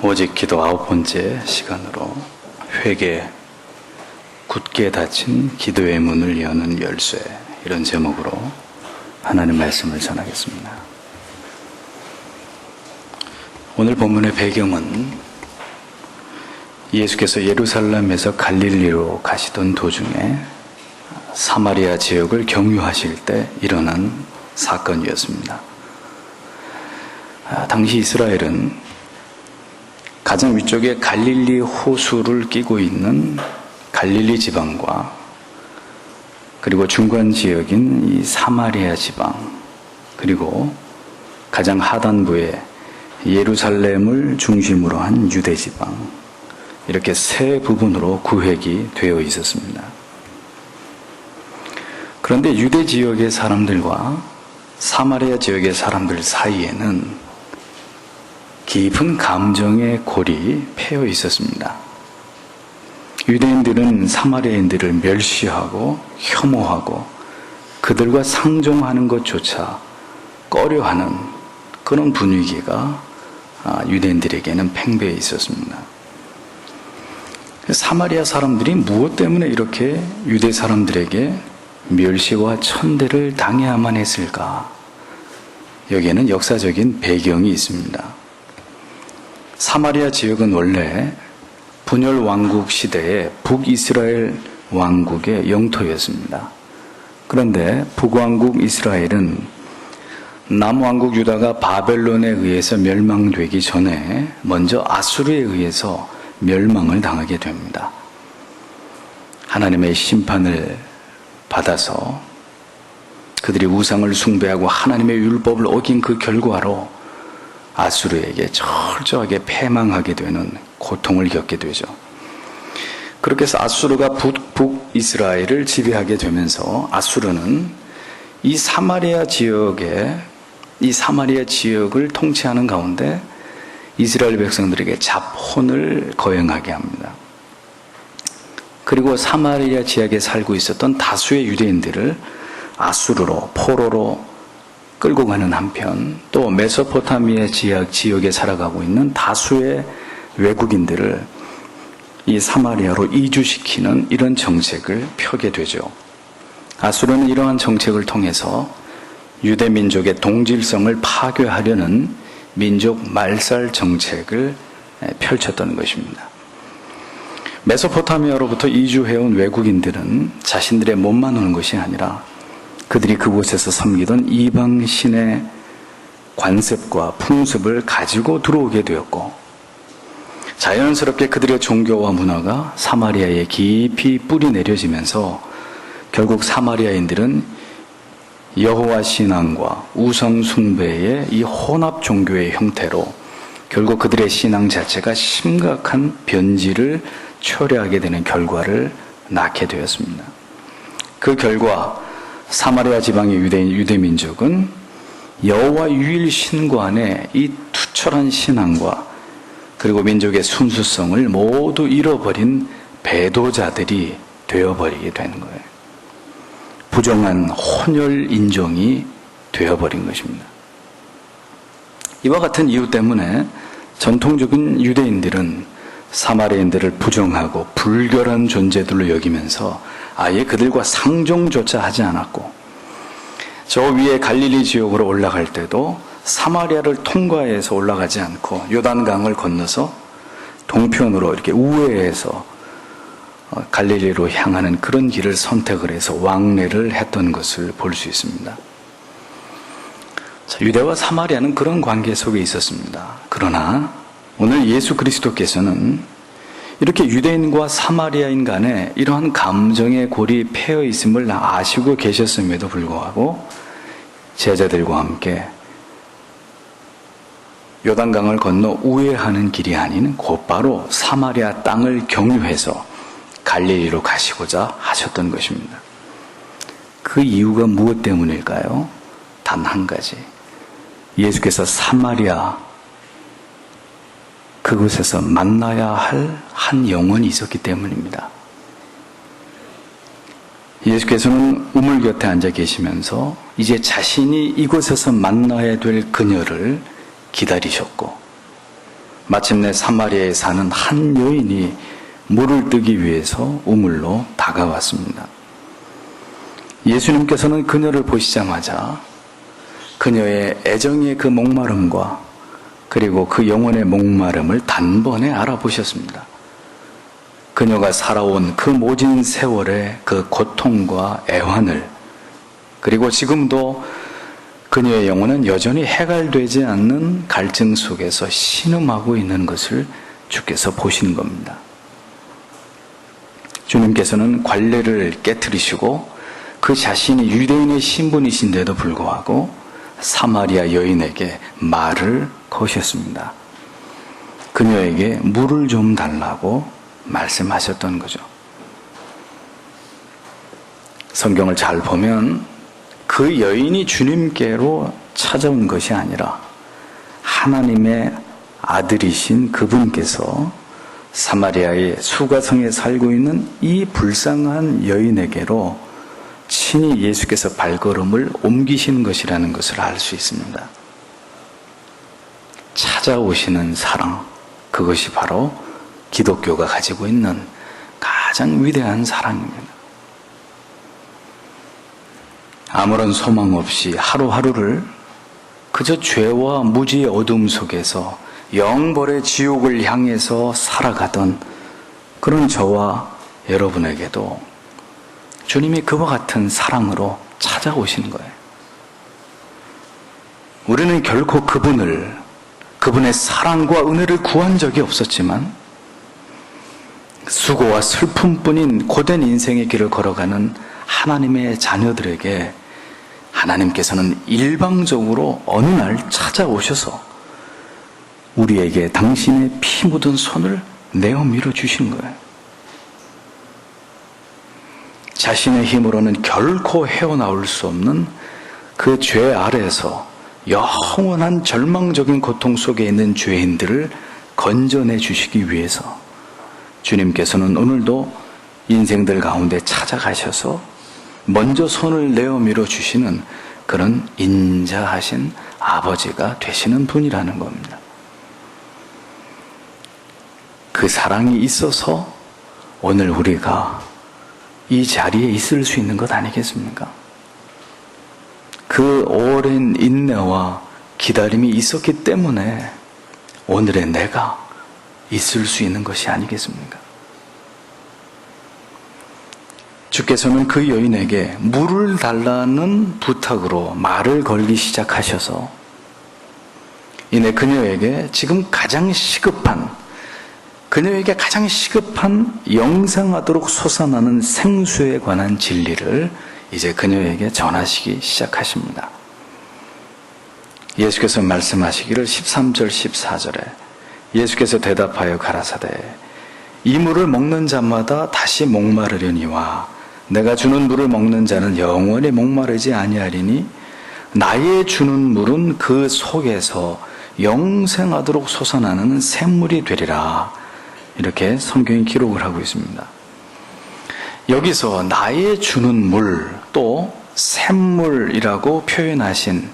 오직 기도 9번째 시간으로 회개, 굳게 닫힌 기도의 문을 여는 열쇠, 이런 제목으로 하나님 말씀을 전하겠습니다. 오늘 본문의 배경은 예수께서 예루살렘에서 갈릴리로 가시던 도중에 사마리아 지역을 경유하실 때 일어난 사건이었습니다. 당시 이스라엘은 가장 위쪽에 갈릴리 호수를 끼고 있는 갈릴리 지방과 그리고 중간 지역인 이 사마리아 지방, 그리고 가장 하단부에 예루살렘을 중심으로 한 유대 지방, 이렇게 세 부분으로 구획이 되어 있었습니다. 그런데 유대 지역의 사람들과 사마리아 지역의 사람들 사이에는 깊은 감정의 골이 패여 있었습니다. 유대인들은 사마리아인들을 멸시하고 혐오하고 그들과 상종하는 것조차 꺼려하는 그런 분위기가 유대인들에게는 팽배해 있었습니다. 사마리아 사람들이 무엇 때문에 이렇게 유대 사람들에게 멸시와 천대를 당해야만 했을까? 여기에는 역사적인 배경이 있습니다. 사마리아 지역은 원래 분열 왕국 시대의 북이스라엘 왕국의 영토였습니다. 그런데 북왕국 이스라엘은 남왕국 유다가 바벨론에 의해서 멸망되기 전에 먼저 아수르에 의해서 멸망을 당하게 됩니다. 하나님의 심판을 받아서 그들이 우상을 숭배하고 하나님의 율법을 어긴 그 결과로 아수르에게 철저하게 패망하게 되는 고통을 겪게 되죠. 그렇게 해서 아수르가 북이스라엘을 지배하게 되면서 아수르는 이 사마리아 지역을 통치하는 가운데 이스라엘 백성들에게 잡혼을 거행하게 합니다. 그리고 사마리아 지역에 살고 있었던 다수의 유대인들을 아수르로, 포로로 끌고 가는 한편, 또 메소포타미아 지역에 살아가고 있는 다수의 외국인들을 이 사마리아로 이주시키는 이런 정책을 펴게 되죠. 아수르는 이러한 정책을 통해서 유대 민족의 동질성을 파괴하려는 민족 말살 정책을 펼쳤던 것입니다. 메소포타미아로부터 이주해온 외국인들은 자신들의 몸만 오는 것이 아니라 그들이 그곳에서 섬기던 이방신의 관습과 풍습을 가지고 들어오게 되었고, 자연스럽게 그들의 종교와 문화가 사마리아에 깊이 뿌리 내려지면서 결국 사마리아인들은 여호와 신앙과 우상 숭배의 이 혼합 종교의 형태로 결국 그들의 신앙 자체가 심각한 변질을 초래하게 되는 결과를 낳게 되었습니다. 그 결과 사마리아 지방의 유대 민족은 여호와 유일 신관의 이 투철한 신앙과 그리고 민족의 순수성을 모두 잃어버린 배도자들이 되어버리게 되는 거예요. 부정한 혼혈 인종이 되어버린 것입니다. 이와 같은 이유 때문에 전통적인 유대인들은 사마리아인들을 부정하고 불결한 존재들로 여기면서 아예 그들과 상종조차 하지 않았고, 저 위에 갈릴리 지역으로 올라갈 때도 사마리아를 통과해서 올라가지 않고 요단강을 건너서 동편으로 이렇게 우회해서 갈릴리로 향하는 그런 길을 선택을 해서 왕래를 했던 것을 볼 수 있습니다. 유대와 사마리아는 그런 관계 속에 있었습니다. 그러나 오늘 예수 그리스도께서는 이렇게 유대인과 사마리아인 간에 이러한 감정의 골이 패여 있음을 아시고 계셨음에도 불구하고 제자들과 함께 요단강을 건너 우회하는 길이 아닌 곧바로 사마리아 땅을 경유해서 갈릴리로 가시고자 하셨던 것입니다. 그 이유가 무엇 때문일까요? 단 한 가지. 예수께서 사마리아 그곳에서 만나야 할 한 영혼이 있었기 때문입니다. 예수께서는 우물 곁에 앉아 계시면서 이제 자신이 이곳에서 만나야 될 그녀를 기다리셨고, 마침내 사마리아에 사는 한 여인이 물을 뜨기 위해서 우물로 다가왔습니다. 예수님께서는 그녀를 보시자마자 그녀의 애정의 그 목마름과 그리고 그 영혼의 목마름을 단번에 알아보셨습니다. 그녀가 살아온 그 모진 세월의 그 고통과 애환을, 그리고 지금도 그녀의 영혼은 여전히 해갈되지 않는 갈증 속에서 신음하고 있는 것을 주께서 보시는 겁니다. 주님께서는 관례를 깨트리시고 그 자신이 유대인의 신분이신데도 불구하고 사마리아 여인에게 말을 거셨습니다. 그녀에게 물을 좀 달라고 말씀하셨던 거죠. 성경을 잘 보면 그 여인이 주님께로 찾아온 것이 아니라 하나님의 아들이신 그분께서 사마리아의 수가성에 살고 있는 이 불쌍한 여인에게로 친히 예수께서 발걸음을 옮기시는 것이라는 것을 알 수 있습니다. 찾아오시는 사랑, 그것이 바로 기독교가 가지고 있는 가장 위대한 사랑입니다. 아무런 소망 없이 하루하루를 그저 죄와 무지의 어둠 속에서 영벌의 지옥을 향해서 살아가던 그런 저와 여러분에게도 주님이 그와 같은 사랑으로 찾아오시는 거예요. 우리는 결코 그분의 사랑과 은혜를 구한 적이 없었지만 수고와 슬픔뿐인 고된 인생의 길을 걸어가는 하나님의 자녀들에게 하나님께서는 일방적으로 어느 날 찾아오셔서 우리에게 당신의 피 묻은 손을 내어 밀어주시는 거예요. 자신의 힘으로는 결코 헤어나올 수 없는 그 죄 아래에서 영원한 절망적인 고통 속에 있는 죄인들을 건져내 주시기 위해서 주님께서는 오늘도 인생들 가운데 찾아가셔서 먼저 손을 내어 밀어주시는 그런 인자하신 아버지가 되시는 분이라는 겁니다. 그 사랑이 있어서 오늘 우리가 이 자리에 있을 수 있는 것 아니겠습니까? 그 오랜 인내와 기다림이 있었기 때문에 오늘의 내가 있을 수 있는 것이 아니겠습니까? 주께서는 그 여인에게 물을 달라는 부탁으로 말을 걸기 시작하셔서 이내 그녀에게 가장 시급한 영생하도록 솟아나는 생수에 관한 진리를 이제 그녀에게 전하시기 시작하십니다. 예수께서 말씀하시기를 13절 14절에 예수께서 대답하여 가라사대 이 물을 먹는 자마다 다시 목마르려니와 내가 주는 물을 먹는 자는 영원히 목마르지 아니하리니 나의 주는 물은 그 속에서 영생하도록 솟아나는 샘물이 되리라. 이렇게 성경이 기록을 하고 있습니다. 여기서 나의 주는 물 또 샘물이라고 표현하신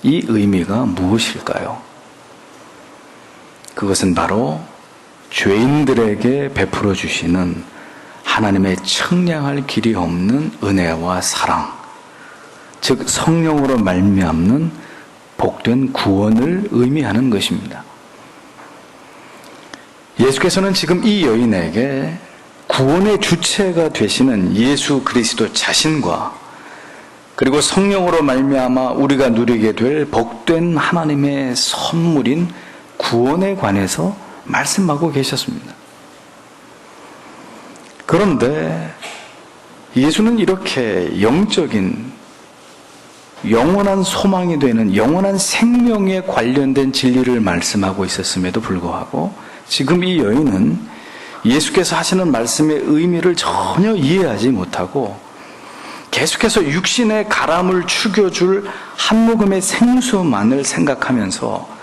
이 의미가 무엇일까요? 그것은 바로 죄인들에게 베풀어 주시는 하나님의 청량할 길이 없는 은혜와 사랑, 즉 성령으로 말미암는 복된 구원을 의미하는 것입니다. 예수께서는 지금 이 여인에게 구원의 주체가 되시는 예수 그리스도 자신과 그리고 성령으로 말미암아 우리가 누리게 될 복된 하나님의 선물인 구원에 관해서 말씀하고 계셨습니다. 그런데 예수는 이렇게 영적인 영원한 소망이 되는 영원한 생명에 관련된 진리를 말씀하고 있었음에도 불구하고 지금 이 여인은 예수께서 하시는 말씀의 의미를 전혀 이해하지 못하고 계속해서 육신의 가람을 죽여줄 한 모금의 생수만을 생각하면서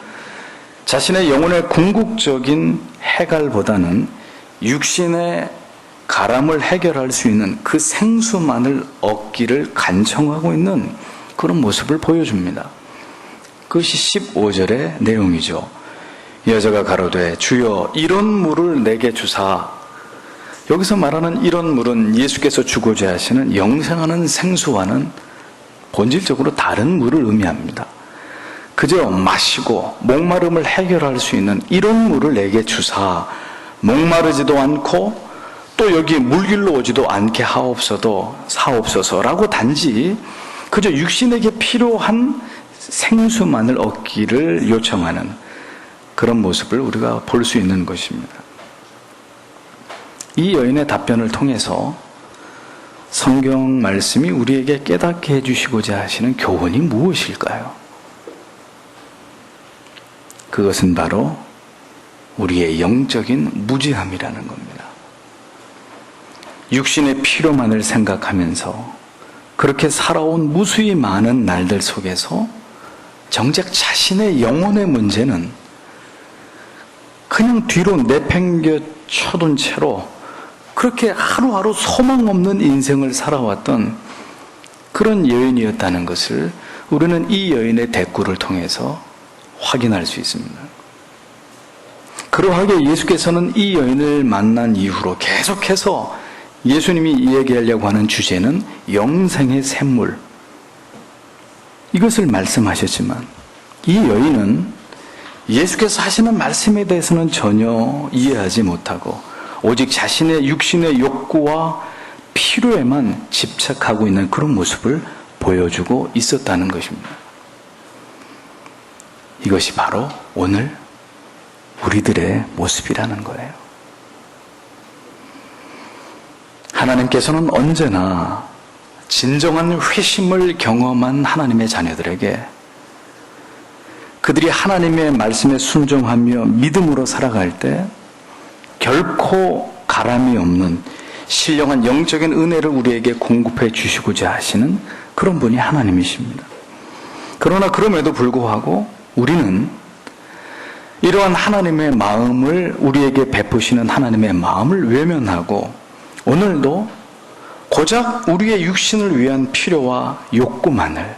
자신의 영혼의 궁극적인 해갈보다는 육신의 가람을 해결할 수 있는 그 생수만을 얻기를 간청하고 있는 그런 모습을 보여줍니다. 그것이 15절의 내용이죠. 여자가 가로되 주여 이런 물을 내게 주사. 여기서 말하는 이런 물은 예수께서 주고자 하시는 영생하는 생수와는 본질적으로 다른 물을 의미합니다. 그저 마시고 목마름을 해결할 수 있는 이런 물을 내게 주사 목마르지도 않고 또 여기 물길로 오지도 않게 하옵소서라고 단지 그저 육신에게 필요한 생수만을 얻기를 요청하는 그런 모습을 우리가 볼 수 있는 것입니다. 이 여인의 답변을 통해서 성경 말씀이 우리에게 깨닫게 해주시고자 하시는 교훈이 무엇일까요? 그것은 바로 우리의 영적인 무지함이라는 겁니다. 육신의 필요만을 생각하면서 그렇게 살아온 무수히 많은 날들 속에서 정작 자신의 영혼의 문제는 그냥 뒤로 내팽겨 쳐둔 채로 그렇게 하루하루 소망 없는 인생을 살아왔던 그런 여인이었다는 것을 우리는 이 여인의 대꾸를 통해서 확인할 수 있습니다. 그러하게 예수께서는 이 여인을 만난 이후로 계속해서 예수님이 이야기하려고 하는 주제는 영생의 샘물, 이것을 말씀하셨지만 이 여인은 예수께서 하시는 말씀에 대해서는 전혀 이해하지 못하고 오직 자신의 육신의 욕구와 필요에만 집착하고 있는 그런 모습을 보여주고 있었다는 것입니다. 이것이 바로 오늘 우리들의 모습이라는 거예요. 하나님께서는 언제나 진정한 회심을 경험한 하나님의 자녀들에게 그들이 하나님의 말씀에 순종하며 믿음으로 살아갈 때 결코 가람이 없는 신령한 영적인 은혜를 우리에게 공급해 주시고자 하시는 그런 분이 하나님이십니다. 그러나 그럼에도 불구하고 우리는 이러한 하나님의 마음을 우리에게 베푸시는 하나님의 마음을 외면하고 오늘도 고작 우리의 육신을 위한 필요와 욕구만을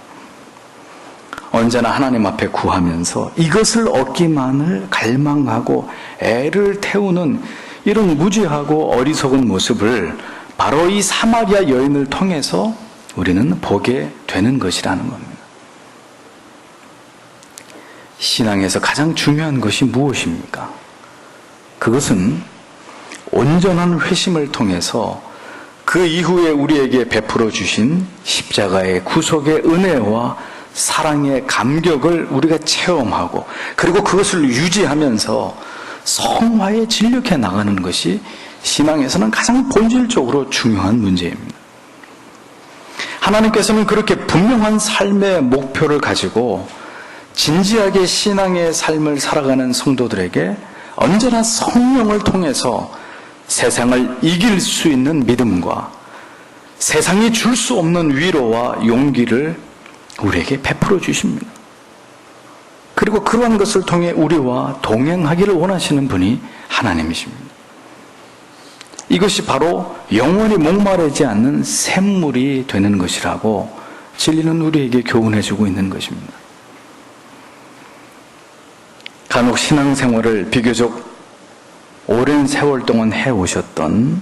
언제나 하나님 앞에 구하면서 이것을 얻기만을 갈망하고 애를 태우는 이런 무지하고 어리석은 모습을 바로 이 사마리아 여인을 통해서 우리는 보게 되는 것이라는 겁니다. 신앙에서 가장 중요한 것이 무엇입니까? 그것은 온전한 회심을 통해서 그 이후에 우리에게 베풀어 주신 십자가의 구속의 은혜와 사랑의 감격을 우리가 체험하고 그리고 그것을 유지하면서 성화에 진력해 나가는 것이 신앙에서는 가장 본질적으로 중요한 문제입니다. 하나님께서는 그렇게 분명한 삶의 목표를 가지고 진지하게 신앙의 삶을 살아가는 성도들에게 언제나 성령을 통해서 세상을 이길 수 있는 믿음과 세상이 줄 수 없는 위로와 용기를 우리에게 베풀어 주십니다. 그리고 그러한 것을 통해 우리와 동행하기를 원하시는 분이 하나님이십니다. 이것이 바로 영원히 목마르지 않는 샘물이 되는 것이라고 진리는 우리에게 교훈해 주고 있는 것입니다. 간혹 신앙생활을 비교적 오랜 세월 동안 해오셨던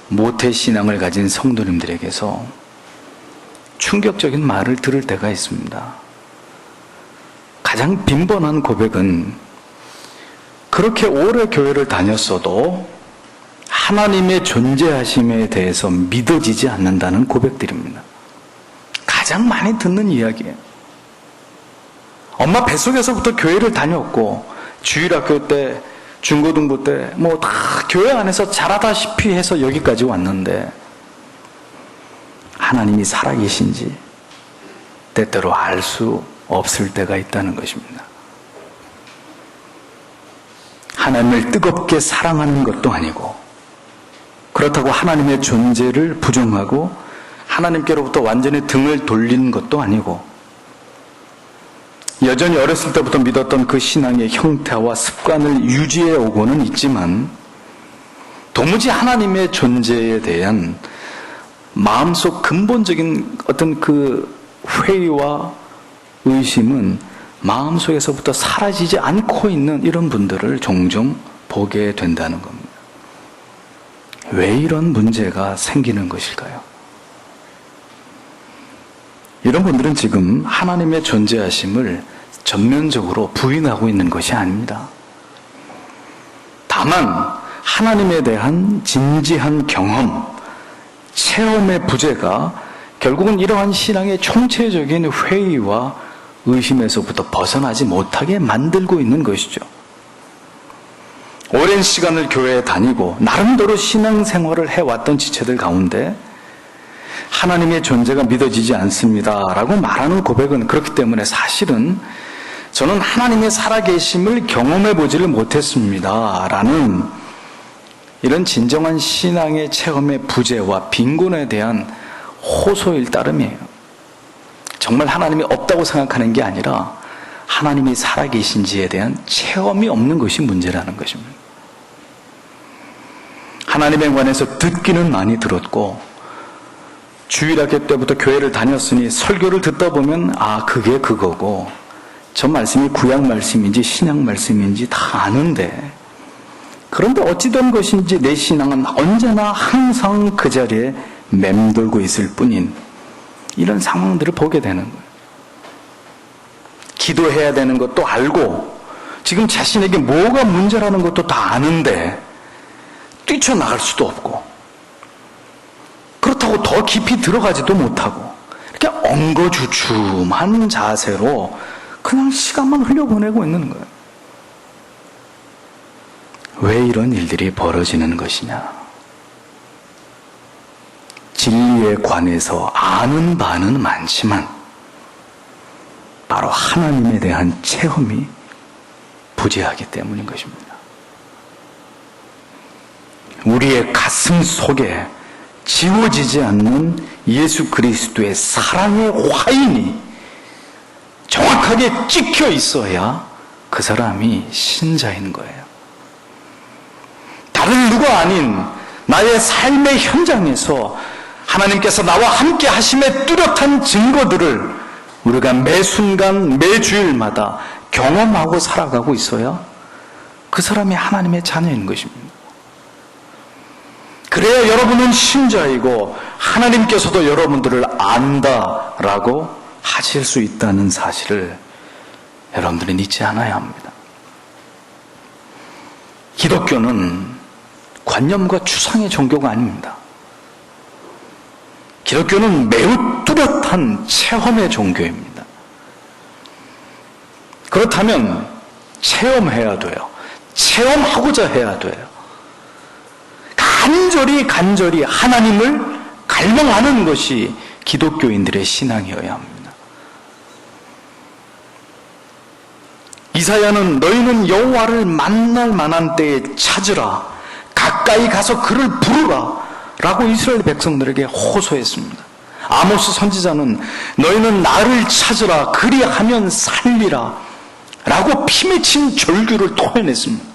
모태신앙을 가진 성도님들에게서 충격적인 말을 들을 때가 있습니다. 가장 빈번한 고백은 그렇게 오래 교회를 다녔어도 하나님의 존재하심에 대해서 믿어지지 않는다는 고백들입니다. 가장 많이 듣는 이야기예요. 엄마 뱃속에서부터 교회를 다녔고 주일학교 때 중고등부 때 뭐 다 교회 안에서 자라다시피 해서 여기까지 왔는데 하나님이 살아계신지 때때로 알 수 없을 때가 있다는 것입니다. 하나님을 뜨겁게 사랑하는 것도 아니고 그렇다고 하나님의 존재를 부정하고 하나님께로부터 완전히 등을 돌린 것도 아니고 여전히 어렸을 때부터 믿었던 그 신앙의 형태와 습관을 유지해 오고는 있지만 도무지 하나님의 존재에 대한 마음속 근본적인 어떤 그 회의와 의심은 마음속에서부터 사라지지 않고 있는 이런 분들을 종종 보게 된다는 겁니다. 왜 이런 문제가 생기는 것일까요? 이런 분들은 지금 하나님의 존재하심을 전면적으로 부인하고 있는 것이 아닙니다. 다만 하나님에 대한 진지한 경험, 체험의 부재가 결국은 이러한 신앙의 총체적인 회의와 의심에서부터 벗어나지 못하게 만들고 있는 것이죠. 오랜 시간을 교회에 다니고 나름대로 신앙생활을 해왔던 지체들 가운데 하나님의 존재가 믿어지지 않습니다 라고 말하는 고백은 그렇기 때문에 사실은 저는 하나님의 살아계심을 경험해보지를 못했습니다 라는 이런 진정한 신앙의 체험의 부재와 빈곤에 대한 호소일 따름이에요. 정말 하나님이 없다고 생각하는 게 아니라 하나님이 살아계신지에 대한 체험이 없는 것이 문제라는 것입니다. 하나님에 관해서 듣기는 많이 들었고 주일학교 때부터 교회를 다녔으니 설교를 듣다 보면 그게 그거고 저 말씀이 구약 말씀인지 신약 말씀인지 다 아는데 그런데 어찌된 것인지 내 신앙은 언제나 항상 그 자리에 맴돌고 있을 뿐인 이런 상황들을 보게 되는 거예요. 기도해야 되는 것도 알고 지금 자신에게 뭐가 문제라는 것도 다 아는데 뛰쳐나갈 수도 없고 그렇다고 더 깊이 들어가지도 못하고 이렇게 엉거주춤한 자세로 그냥 시간만 흘려보내고 있는 거예요. 왜 이런 일들이 벌어지는 것이냐? 진리에 관해서 아는 바는 많지만 바로 하나님에 대한 체험이 부재하기 때문인 것입니다. 우리의 가슴 속에 지워지지 않는 예수 그리스도의 사랑의 화인이 정확하게 찍혀 있어야 그 사람이 신자인 거예요. 다른 누가 아닌 나의 삶의 현장에서 하나님께서 나와 함께 하심의 뚜렷한 증거들을 우리가 매 순간 매 주일마다 경험하고 살아가고 있어야 그 사람이 하나님의 자녀인 것입니다. 그래야 여러분은 신자이고 하나님께서도 여러분들을 안다라고 하실 수 있다는 사실을 여러분들은 잊지 않아야 합니다. 기독교는 관념과 추상의 종교가 아닙니다. 기독교는 매우 뚜렷한 체험의 종교입니다. 그렇다면 체험해야 돼요. 체험하고자 해야 돼요. 간절히 하나님을 갈망하는 것이 기독교인들의 신앙이어야 합니다. 이사야는 너희는 여호와를 만날 만한 때에 찾으라, 가까이 가서 그를 부르라 라고 이스라엘 백성들에게 호소했습니다. 아모스 선지자는 너희는 나를 찾으라 그리하면 살리라 라고 피맺힌 절규를 토해냈습니다.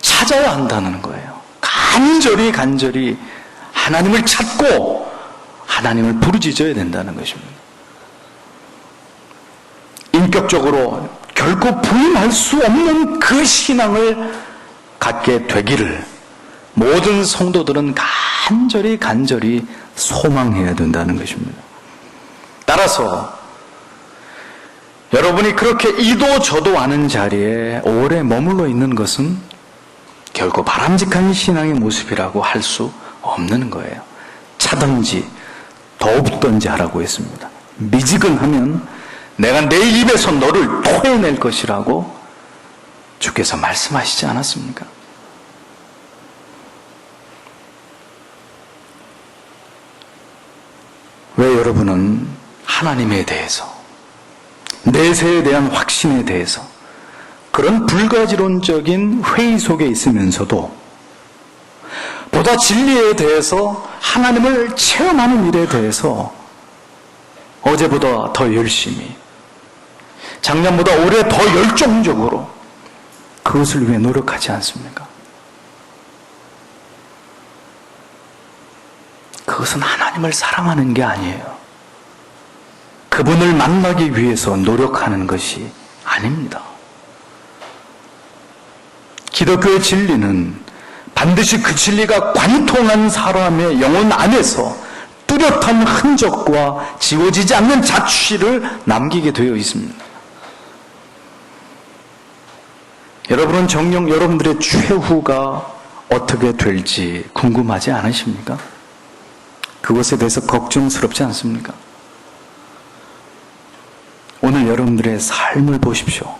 찾아야 한다는 거예요. 간절히 하나님을 찾고 하나님을 부르짖어야 된다는 것입니다. 인격적으로 결코 부인할 수 없는 그 신앙을 갖게 되기를 모든 성도들은 간절히 소망해야 된다는 것입니다. 따라서 여러분이 그렇게 이도 저도 아는 자리에 오래 머물러 있는 것은 결코 바람직한 신앙의 모습이라고 할 수 없는 거예요. 차든지 더욱든지 하라고 했습니다. 미지근하면 내가 내 입에서 너를 토해낼 것이라고 주께서 말씀하시지 않았습니까? 왜 여러분은 하나님에 대해서, 내세에 대한 확신에 대해서 그런 불가지론적인 회의 속에 있으면서도 보다 진리에 대해서 하나님을 체험하는 일에 대해서 어제보다 더 열심히, 작년보다 올해 더 열정적으로 그것을 위해 노력하지 않습니까? 그것은 하나님을 사랑하는 게 아니에요. 그분을 만나기 위해서 노력하는 것이 아닙니다. 기독교의 진리는 반드시 그 진리가 관통한 사람의 영혼 안에서 뚜렷한 흔적과 지워지지 않는 자취를 남기게 되어 있습니다. 여러분은 정녕 여러분들의 최후가 어떻게 될지 궁금하지 않으십니까? 그것에 대해서 걱정스럽지 않습니까? 오늘 여러분들의 삶을 보십시오.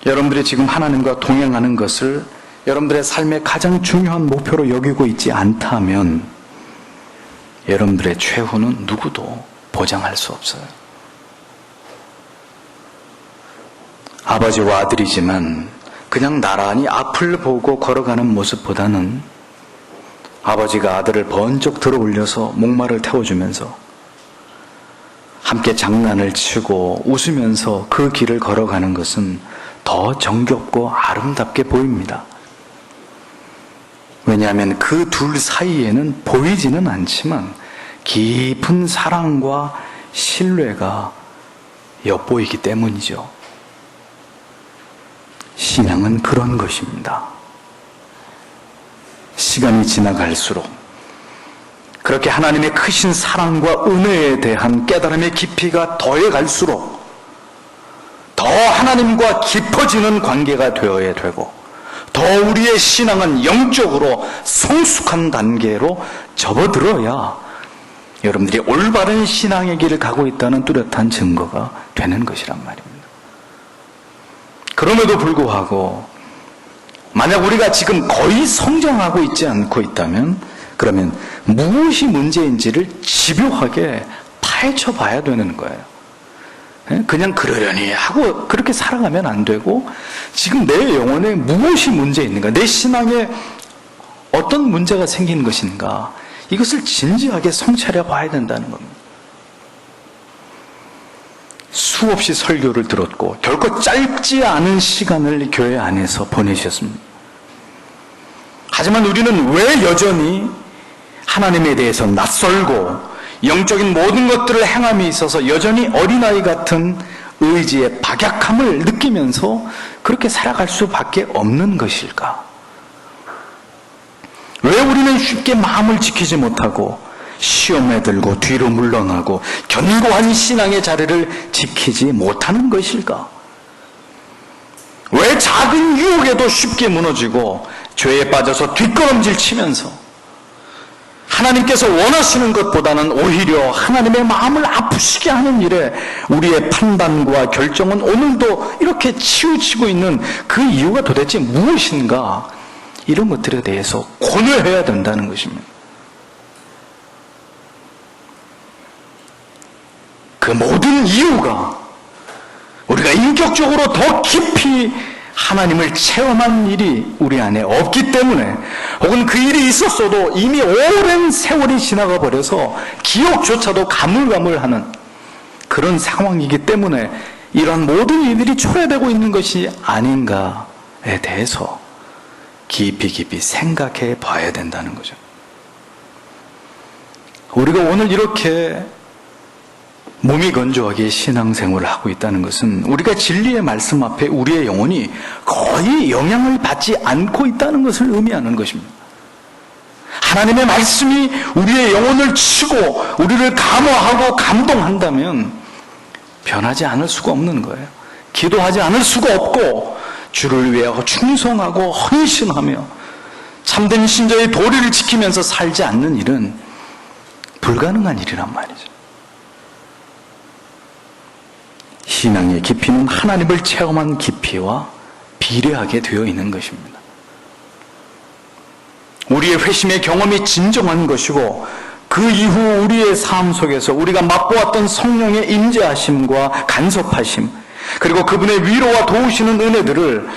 여러분들이 지금 하나님과 동행하는 것을 여러분들의 삶의 가장 중요한 목표로 여기고 있지 않다면 여러분들의 최후는 누구도 보장할 수 없어요. 아버지와 아들이지만 그냥 나란히 앞을 보고 걸어가는 모습보다는 아버지가 아들을 번쩍 들어 올려서 목마를 태워주면서 함께 장난을 치고 웃으면서 그 길을 걸어가는 것은 더 정겹고 아름답게 보입니다. 왜냐하면 그 둘 사이에는 보이지는 않지만 깊은 사랑과 신뢰가 엿보이기 때문이죠. 신앙은 그런 것입니다. 시간이 지나갈수록 그렇게 하나님의 크신 사랑과 은혜에 대한 깨달음의 깊이가 더해갈수록 더 하나님과 깊어지는 관계가 되어야 되고 더 우리의 신앙은 영적으로 성숙한 단계로 접어들어야 여러분들이 올바른 신앙의 길을 가고 있다는 뚜렷한 증거가 되는 것이란 말입니다. 그럼에도 불구하고 만약 우리가 지금 거의 성장하고 있지 않고 있다면 그러면 무엇이 문제인지를 집요하게 파헤쳐 봐야 되는 거예요. 그냥 그러려니 하고 그렇게 살아가면 안 되고 지금 내 영혼에 무엇이 문제 있는가, 내 신앙에 어떤 문제가 생긴 것인가, 이것을 진지하게 성찰해 봐야 된다는 겁니다. 수없이 설교를 들었고 결코 짧지 않은 시간을 교회 안에서 보내셨습니다. 하지만 우리는 왜 여전히 하나님에 대해서 낯설고 영적인 모든 것들을 행함에 있어서 여전히 어린아이 같은 의지의 박약함을 느끼면서 그렇게 살아갈 수밖에 없는 것일까? 왜 우리는 쉽게 마음을 지키지 못하고 시험에 들고 뒤로 물러나고 견고한 신앙의 자리를 지키지 못하는 것일까? 왜 작은 유혹에도 쉽게 무너지고 죄에 빠져서 뒷걸음질 치면서 하나님께서 원하시는 것보다는 오히려 하나님의 마음을 아프시게 하는 일에 우리의 판단과 결정은 오늘도 이렇게 치우치고 있는 그 이유가 도대체 무엇인가? 이런 것들에 대해서 고뇌해야 된다는 것입니다. 그 모든 이유가 우리가 인격적으로 더 깊이 하나님을 체험한 일이 우리 안에 없기 때문에, 혹은 그 일이 있었어도 이미 오랜 세월이 지나가 버려서 기억조차도 가물가물하는 그런 상황이기 때문에 이러한 모든 일들이 초래되고 있는 것이 아닌가에 대해서 깊이 생각해 봐야 된다는 거죠. 우리가 오늘 이렇게 몸이 건조하게 신앙생활을 하고 있다는 것은 우리가 진리의 말씀 앞에 우리의 영혼이 거의 영향을 받지 않고 있다는 것을 의미하는 것입니다. 하나님의 말씀이 우리의 영혼을 치고 우리를 감화하고 감동한다면 변하지 않을 수가 없는 거예요. 기도하지 않을 수가 없고 주를 위하여 충성하고 헌신하며 참된 신자의 도리를 지키면서 살지 않는 일은 불가능한 일이란 말이죠. 신앙의 깊이는 하나님을 체험한 깊이와 비례하게 되어 있는 것입니다. 우리의 회심의 경험이 진정한 것이고 그 이후 우리의 삶 속에서 우리가 맛보았던 성령의 임재하심과 간섭하심, 그리고 그분의 위로와 도우시는 은혜들을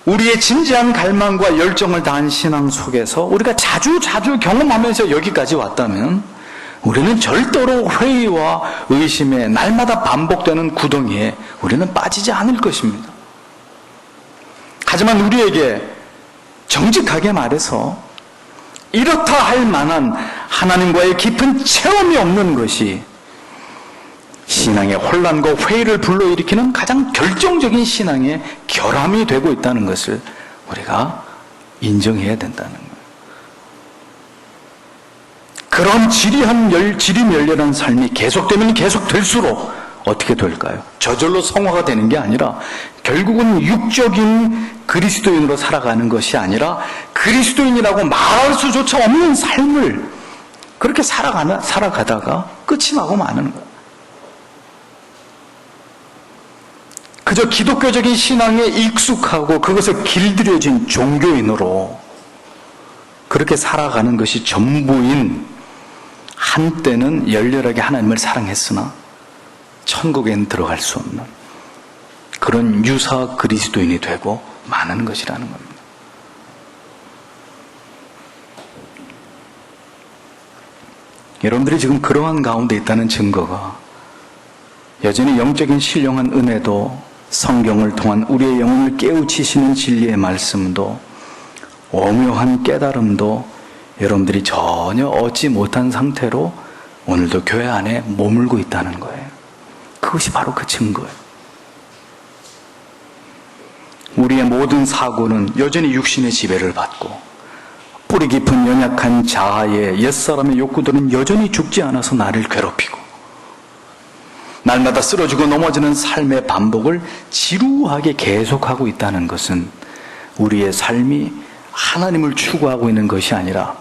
우리의 진지한 갈망과 열정을 다한 신앙 속에서 우리가 자주 경험하면서 여기까지 왔다면 우리는 절대로 회의와 의심에 날마다 반복되는 구덩이에 우리는 빠지지 않을 것입니다. 하지만 우리에게 정직하게 말해서 이렇다 할 만한 하나님과의 깊은 체험이 없는 것이 신앙의 혼란과 회의를 불러일으키는 가장 결정적인 신앙의 결함이 되고 있다는 것을 우리가 인정해야 된다는 거예요. 그런 지리멸렬한 삶이 계속되면 계속될수록 어떻게 될까요? 저절로 성화가 되는 게 아니라 결국은 육적인 그리스도인으로 살아가는 것이 아니라 그리스도인이라고 말할 수조차 없는 삶을 그렇게 살아가다가 끝이 나고 마는 거예요. 그저 기독교적인 신앙에 익숙하고 그것을 길들여진 종교인으로 그렇게 살아가는 것이 전부인, 한때는 열렬하게 하나님을 사랑했으나 천국엔 들어갈 수 없는 그런 유사 그리스도인이 되고 마는 것이라는 겁니다. 여러분들이 지금 그러한 가운데 있다는 증거가 여전히 영적인 신령한 은혜도, 성경을 통한 우리의 영혼을 깨우치시는 진리의 말씀도, 오묘한 깨달음도 여러분들이 전혀 얻지 못한 상태로 오늘도 교회 안에 머물고 있다는 거예요. 그것이 바로 그 증거예요. 우리의 모든 사고는 여전히 육신의 지배를 받고 뿌리 깊은 연약한 자아의 옛사람의 욕구들은 여전히 죽지 않아서 나를 괴롭히고 날마다 쓰러지고 넘어지는 삶의 반복을 지루하게 계속하고 있다는 것은 우리의 삶이 하나님을 추구하고 있는 것이 아니라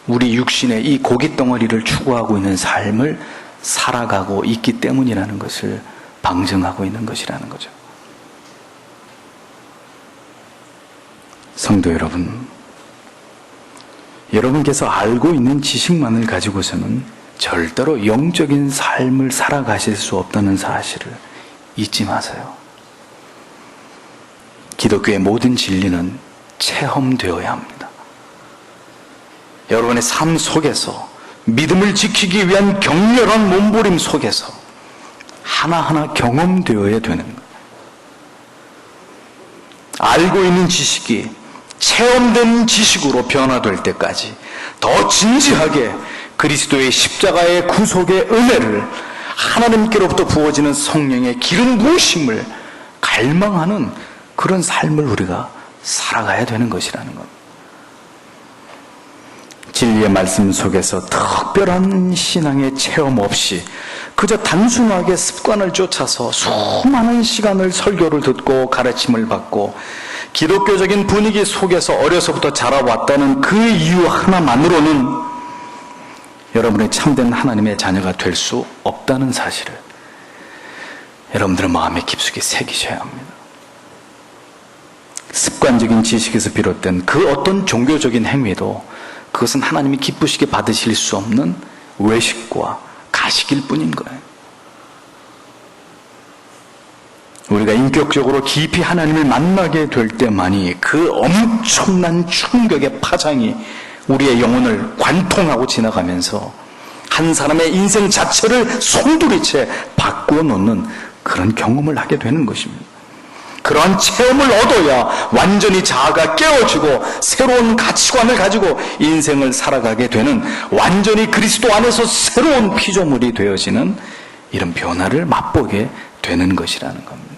우리 육신의 이 고깃덩어리를 추구하고 있는 삶을 살아가고 있기 때문이라는 것을 방증하고 있는 것이라는 거죠. 성도 여러분, 여러분께서 알고 있는 지식만을 가지고서는 절대로 영적인 삶을 살아가실 수 없다는 사실을 잊지 마세요. 기독교의 모든 진리는 체험되어야 합니다. 여러분의 삶 속에서 믿음을 지키기 위한 격렬한 몸부림 속에서 하나하나 경험되어야 되는 거예요. 알고 있는 지식이 체험된 지식으로 변화될 때까지 더 진지하게 그리스도의 십자가의 구속의 은혜를, 하나님께로부터 부어지는 성령의 기름 부으심을 갈망하는 그런 삶을 우리가 살아가야 되는 것이라는 겁니다. 진리의 말씀 속에서 특별한 신앙의 체험 없이 그저 단순하게 습관을 쫓아서 수많은 시간을 설교를 듣고 가르침을 받고 기독교적인 분위기 속에서 어려서부터 자라왔다는 그 이유 하나만으로는 여러분의 참된 하나님의 자녀가 될 수 없다는 사실을 여러분들의 마음에 깊숙이 새기셔야 합니다. 습관적인 지식에서 비롯된 그 어떤 종교적인 행위도 그것은 하나님이 기쁘시게 받으실 수 없는 외식과 가식일 뿐인 거예요. 우리가 인격적으로 깊이 하나님을 만나게 될 때만이 그 엄청난 충격의 파장이 우리의 영혼을 관통하고 지나가면서 한 사람의 인생 자체를 송두리째 바꾸어 놓는 그런 경험을 하게 되는 것입니다. 그러한 체험을 얻어야 완전히 자아가 깨어지고 새로운 가치관을 가지고 인생을 살아가게 되는, 완전히 그리스도 안에서 새로운 피조물이 되어지는 이런 변화를 맛보게 되는 것이라는 겁니다.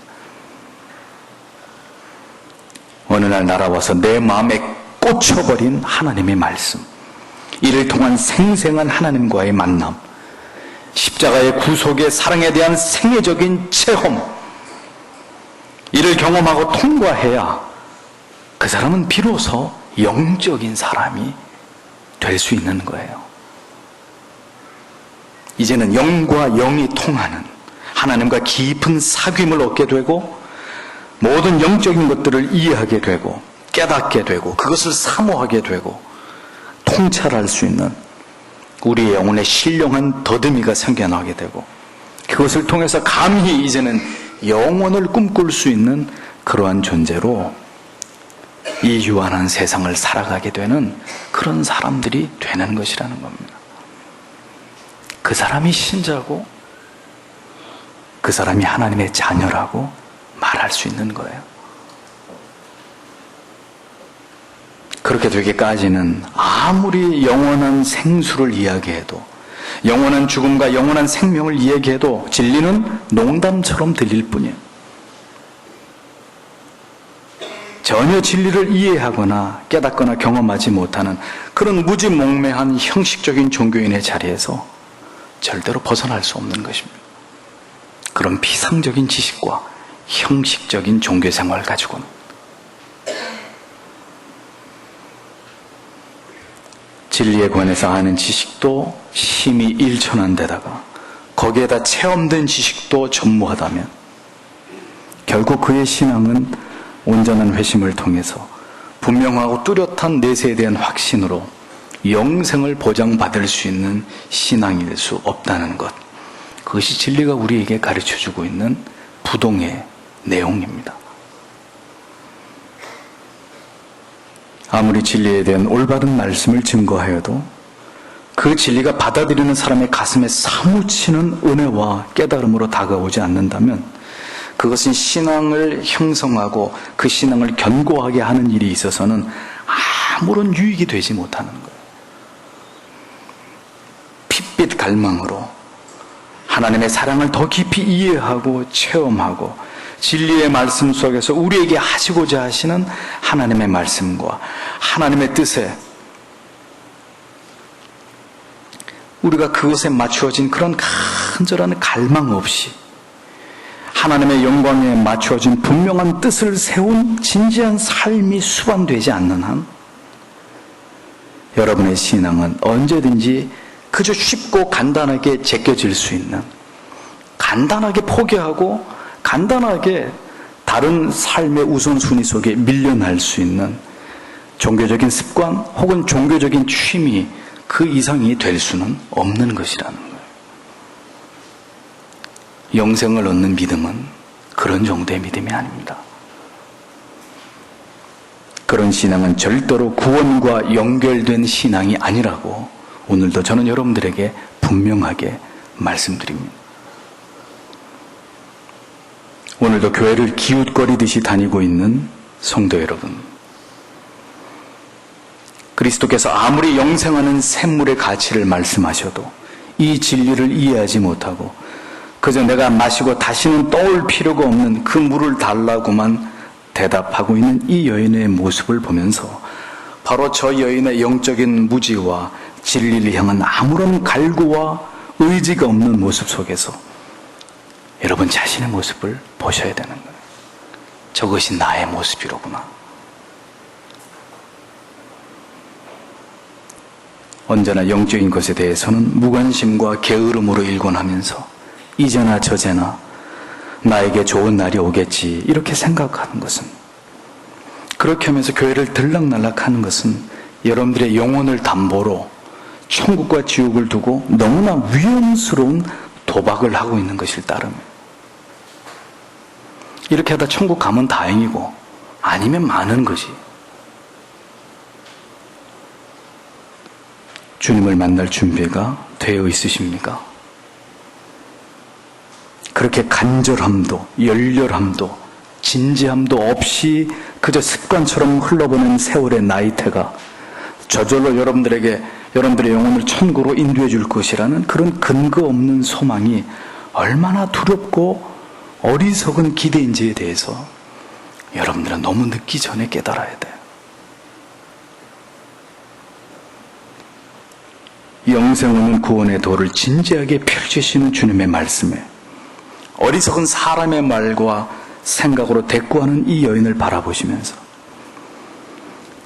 어느 날 날아와서 내 마음에 꽂혀버린 하나님의 말씀, 이를 통한 생생한 하나님과의 만남, 십자가의 구속의 사랑에 대한 생애적인 체험, 이를 경험하고 통과해야 그 사람은 비로소 영적인 사람이 될 수 있는 거예요. 이제는 영과 영이 통하는 하나님과 깊은 사귐을 얻게 되고 모든 영적인 것들을 이해하게 되고 깨닫게 되고 그것을 사모하게 되고 통찰할 수 있는 우리의 영혼의 신령한 더듬이가 생겨나게 되고 그것을 통해서 감히 이제는 영원을 꿈꿀 수 있는 그러한 존재로 이 유한한 세상을 살아가게 되는 그런 사람들이 되는 것이라는 겁니다. 그 사람이 신자고 그 사람이 하나님의 자녀라고 말할 수 있는 거예요. 그렇게 되기까지는 아무리 영원한 생수를 이야기해도 영원한 죽음과 영원한 생명을 이야기해도 진리는 농담처럼 들릴 뿐이에요. 전혀 진리를 이해하거나 깨닫거나 경험하지 못하는 그런 무지몽매한 형식적인 종교인의 자리에서 절대로 벗어날 수 없는 것입니다. 그런 피상적인 지식과 형식적인 종교생활을 가지고는 진리에 관해서 아는 지식도 심히 일천한 데다가 거기에다 체험된 지식도 전무하다면 결국 그의 신앙은 온전한 회심을 통해서 분명하고 뚜렷한 내세에 대한 확신으로 영생을 보장받을 수 있는 신앙일 수 없다는 것, 그것이 진리가 우리에게 가르쳐주고 있는 부동의 내용입니다. 아무리 진리에 대한 올바른 말씀을 증거하여도 그 진리가 받아들이는 사람의 가슴에 사무치는 은혜와 깨달음으로 다가오지 않는다면 그것은 신앙을 형성하고 그 신앙을 견고하게 하는 일이 있어서는 아무런 유익이 되지 못하는 거예요. 핏빛 갈망으로 하나님의 사랑을 더 깊이 이해하고 체험하고 진리의 말씀 속에서 우리에게 하시고자 하시는 하나님의 말씀과 하나님의 뜻에 우리가 그것에 맞추어진 그런 간절한 갈망 없이 하나님의 영광에 맞추어진 분명한 뜻을 세운 진지한 삶이 수반되지 않는 한 여러분의 신앙은 언제든지 그저 쉽고 간단하게 제껴질 수 있는, 간단하게 포기하고 간단하게 다른 삶의 우선순위 속에 밀려날 수 있는 종교적인 습관 혹은 종교적인 취미 그 이상이 될 수는 없는 것이라는 거예요. 영생을 얻는 믿음은 그런 정도의 믿음이 아닙니다. 그런 신앙은 절대로 구원과 연결된 신앙이 아니라고 오늘도 저는 여러분들에게 분명하게 말씀드립니다. 오늘도 교회를 기웃거리듯이 다니고 있는 성도 여러분, 그리스도께서 아무리 영생하는 샘물의 가치를 말씀하셔도 이 진리를 이해하지 못하고 그저 내가 마시고 다시는 떠올 필요가 없는 그 물을 달라고만 대답하고 있는 이 여인의 모습을 보면서 바로 저 여인의 영적인 무지와 진리를 향한 아무런 갈구와 의지가 없는 모습 속에서 여러분 자신의 모습을 보셔야 되는 거예요. 저것이 나의 모습이로구나. 언제나 영적인 것에 대해서는 무관심과 게으름으로 일관하면서 이제나 저제나 나에게 좋은 날이 오겠지 이렇게 생각하는 것은, 그렇게 하면서 교회를 들락날락하는 것은 여러분들의 영혼을 담보로 천국과 지옥을 두고 너무나 위험스러운 도박을 하고 있는 것일 따름이에요. 이렇게 하다 천국 가면 다행이고 아니면 많은 거지. 주님을 만날 준비가 되어 있으십니까? 그렇게 간절함도 열렬함도 진지함도 없이 그저 습관처럼 흘러보낸 세월의 나이테가 저절로 여러분들의 영혼을 천국으로 인도해 줄 것이라는 그런 근거 없는 소망이 얼마나 두렵고 어리석은 기대인지에 대해서 여러분들은 너무 늦기 전에 깨달아야 돼요. 영생 없는 구원의 도를 진지하게 펼치시는 주님의 말씀에 어리석은 사람의 말과 생각으로 대꾸하는 이 여인을 바라보시면서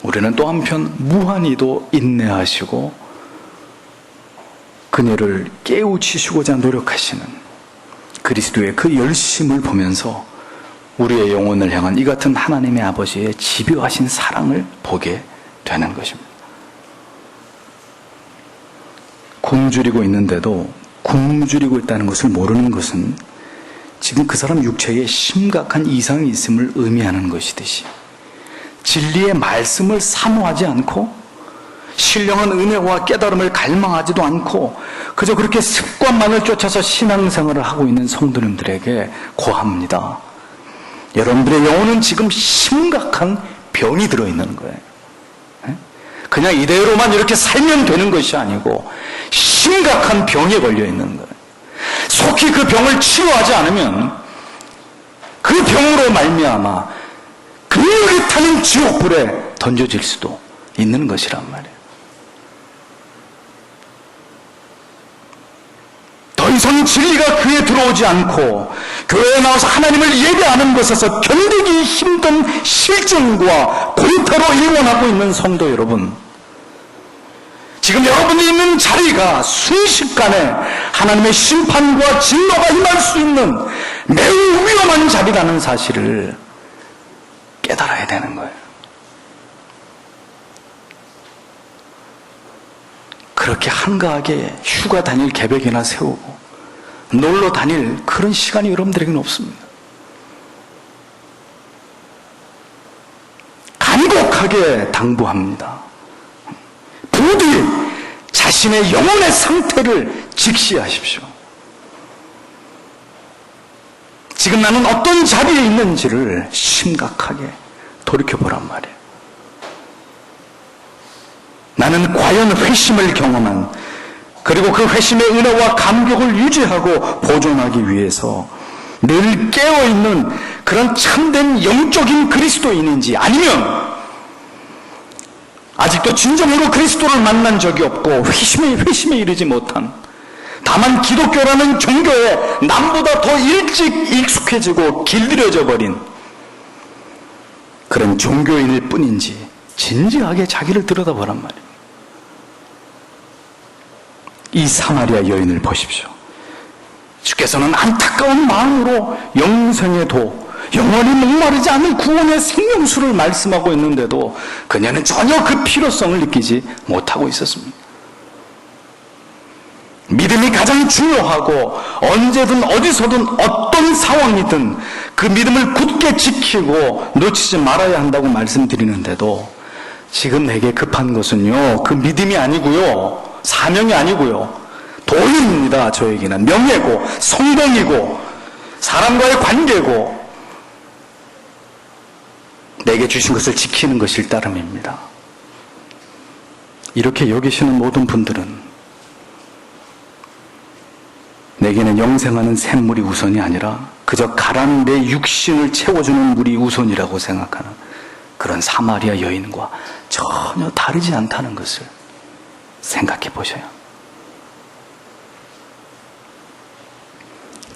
우리는 또 한편 무한히도 인내하시고 그녀를 깨우치시고자 노력하시는 그리스도의 그 열심을 보면서 우리의 영혼을 향한 이 같은 하나님의 아버지의 집요하신 사랑을 보게 되는 것입니다. 굶주리고 있는데도 굶주리고 있다는 것을 모르는 것은 지금 그 사람 육체에 심각한 이상이 있음을 의미하는 것이듯이 진리의 말씀을 사모하지 않고 신령한 은혜와 깨달음을 갈망하지도 않고 그저 그렇게 습관만을 쫓아서 신앙생활을 하고 있는 성도님들에게 고합니다. 여러분들의 영혼은 지금 심각한 병이 들어있는 거예요. 그냥 이대로만 이렇게 살면 되는 것이 아니고 심각한 병에 걸려 있는 거예요. 속히 그 병을 치료하지 않으면 그 병으로 말미암아 그에게 타는 지옥불에 던져질 수도 있는 것이란 말이에요. 더 이상 진리가 그에 들어오지 않고 교회에 나와서 하나님을 예배하는 것에서 견디기 힘든 실증과 공태로 일원하고 있는 성도 여러분, 지금 여러분이 있는 자리가 순식간에 하나님의 심판과 진노가 임할 수 있는 매우 위험한 자리라는 사실을 깨달아야 되는 거예요. 그렇게 한가하게 휴가 다닐 계획이나 세우고 놀러 다닐 그런 시간이 여러분들에게는 없습니다. 간곡하게 당부합니다. 부디 자신의 영혼의 상태를 직시하십시오. 지금 나는 어떤 자리에 있는지를 심각하게 돌이켜보란 말이에요. 나는 과연 회심을 경험한, 그리고 그 회심의 은혜와 감격을 유지하고 보존하기 위해서 늘 깨어있는 그런 참된 영적인 그리스도인인지, 아니면 아직도 진정으로 그리스도를 만난 적이 없고 회심에 이르지 못한, 다만 기독교라는 종교에 남보다 더 일찍 익숙해지고 길들여져 버린 그런 종교인일 뿐인지 진지하게 자기를 들여다보란 말이에요. 이 사마리아 여인을 보십시오. 주께서는 안타까운 마음으로 영생의 도, 영원히 목마르지 않을 구원의 생명수를 말씀하고 있는데도 그녀는 전혀 그 필요성을 느끼지 못하고 있었습니다. 믿음이 가장 중요하고 언제든 어디서든 어떤 상황이든 그 믿음을 굳게 지키고 놓치지 말아야 한다고 말씀드리는데도 지금 내게 급한 것은요, 그 믿음이 아니고요, 사명이 아니고요, 돈입니다. 저에게는 명예고 성공이고 사람과의 관계고 내게 주신 것을 지키는 것일 따름입니다. 이렇게 여기시는 모든 분들은 내게는 영생하는 샘물이 우선이 아니라 그저 가라앉은 내 육신을 채워주는 물이 우선이라고 생각하는 그런 사마리아 여인과 전혀 다르지 않다는 것을 생각해 보셔요.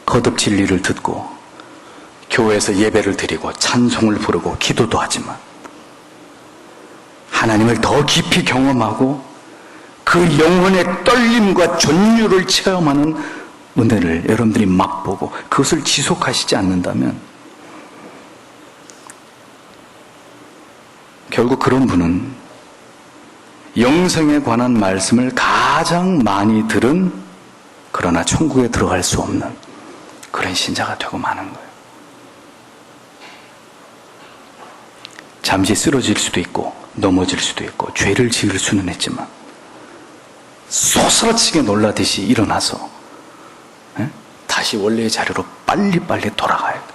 거듭 진리를 듣고 교회에서 예배를 드리고 찬송을 부르고 기도도 하지만 하나님을 더 깊이 경험하고 그 영혼의 떨림과 전율을 체험하는 은혜를 여러분들이 맛보고 그것을 지속하시지 않는다면 결국 그런 분은 영생에 관한 말씀을 가장 많이 들은, 그러나 천국에 들어갈 수 없는 그런 신자가 되고 마는 거예요. 잠시 쓰러질 수도 있고 넘어질 수도 있고 죄를 지을 수는 있지만 쏘스라치게 놀라듯이 일어나서 다시 원래의 자리로 빨리빨리 돌아가야 돼.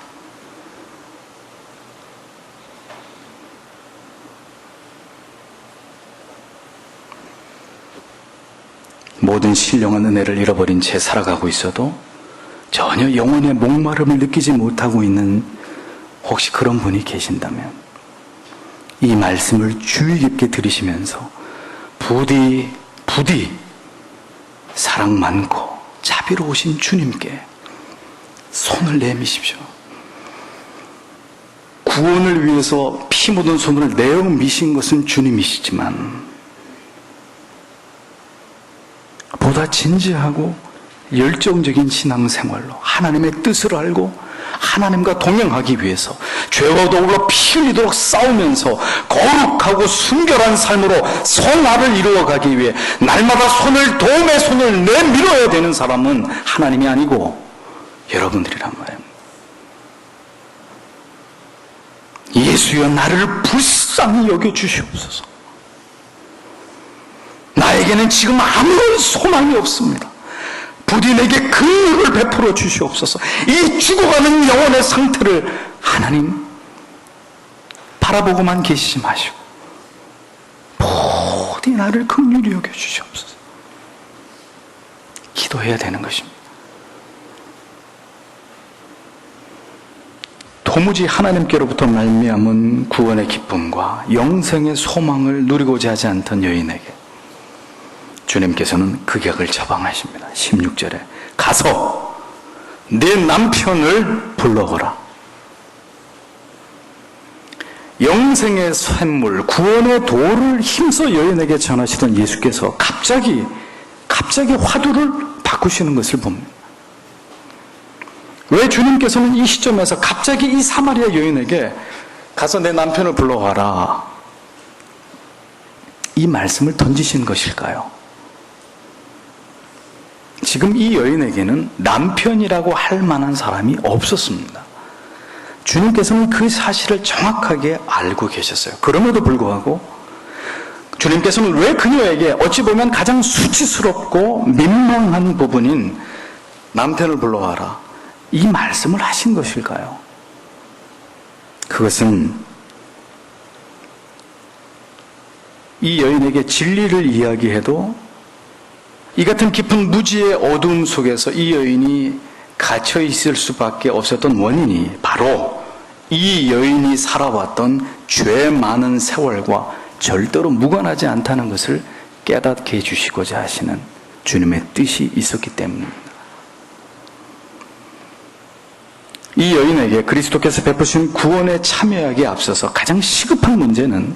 모든 신령한 은혜를 잃어버린 채 살아가고 있어도 전혀 영혼의 목마름을 느끼지 못하고 있는 혹시 그런 분이 계신다면 이 말씀을 주의 깊게 들으시면서 부디 사랑 많고 자비로우신 주님께 손을 내미십시오. 구원을 위해서 피 묻은 손을 내어 미신 것은 주님이시지만 보다 진지하고 열정적인 신앙생활로 하나님의 뜻을 알고 하나님과 동행하기 위해서 죄와 더불어 피 흘리도록 싸우면서 거룩하고 순결한 삶으로 선화를 이루어가기 위해 날마다 도움의 손을 내밀어야 되는 사람은 하나님이 아니고 여러분들이란 말이에요. 예수여 나를 불쌍히 여겨주시옵소서. 나에게는 지금 아무런 소망이 없습니다. 부디 내게 긍휼을 베풀어 주시옵소서. 이 죽어가는 영혼의 상태를 하나님 바라보고만 계시지 마시고 부디 나를 긍휼히 여겨 주시옵소서. 기도해야 되는 것입니다. 도무지 하나님께로부터 말미암은 구원의 기쁨과 영생의 소망을 누리고자 하지 않던 여인에게 주님께서는 극약을 처방하십니다. 16절에 가서 네 남편을 불러오라. 영생의 샘물, 구원의 도를 힘써 여인에게 전하시던 예수께서 갑자기 화두를 바꾸시는 것을 봅니다. 왜 주님께서는 이 시점에서 갑자기 이 사마리아 여인에게 가서 내 남편을 불러와라, 이 말씀을 던지신 것일까요? 지금 이 여인에게는 남편이라고 할 만한 사람이 없었습니다. 주님께서는 그 사실을 정확하게 알고 계셨어요. 그럼에도 불구하고 주님께서는 왜 그녀에게 어찌 보면 가장 수치스럽고 민망한 부분인 남편을 불러와라, 이 말씀을 하신 것일까요? 그것은 이 여인에게 진리를 이야기해도 이 같은 깊은 무지의 어두움 속에서 이 여인이 갇혀 있을 수밖에 없었던 원인이 바로 이 여인이 살아왔던 죄 많은 세월과 절대로 무관하지 않다는 것을 깨닫게 해주시고자 하시는 주님의 뜻이 있었기 때문입니다. 이 여인에게 그리스도께서 베푸신 구원에 참여하기에 앞서서 가장 시급한 문제는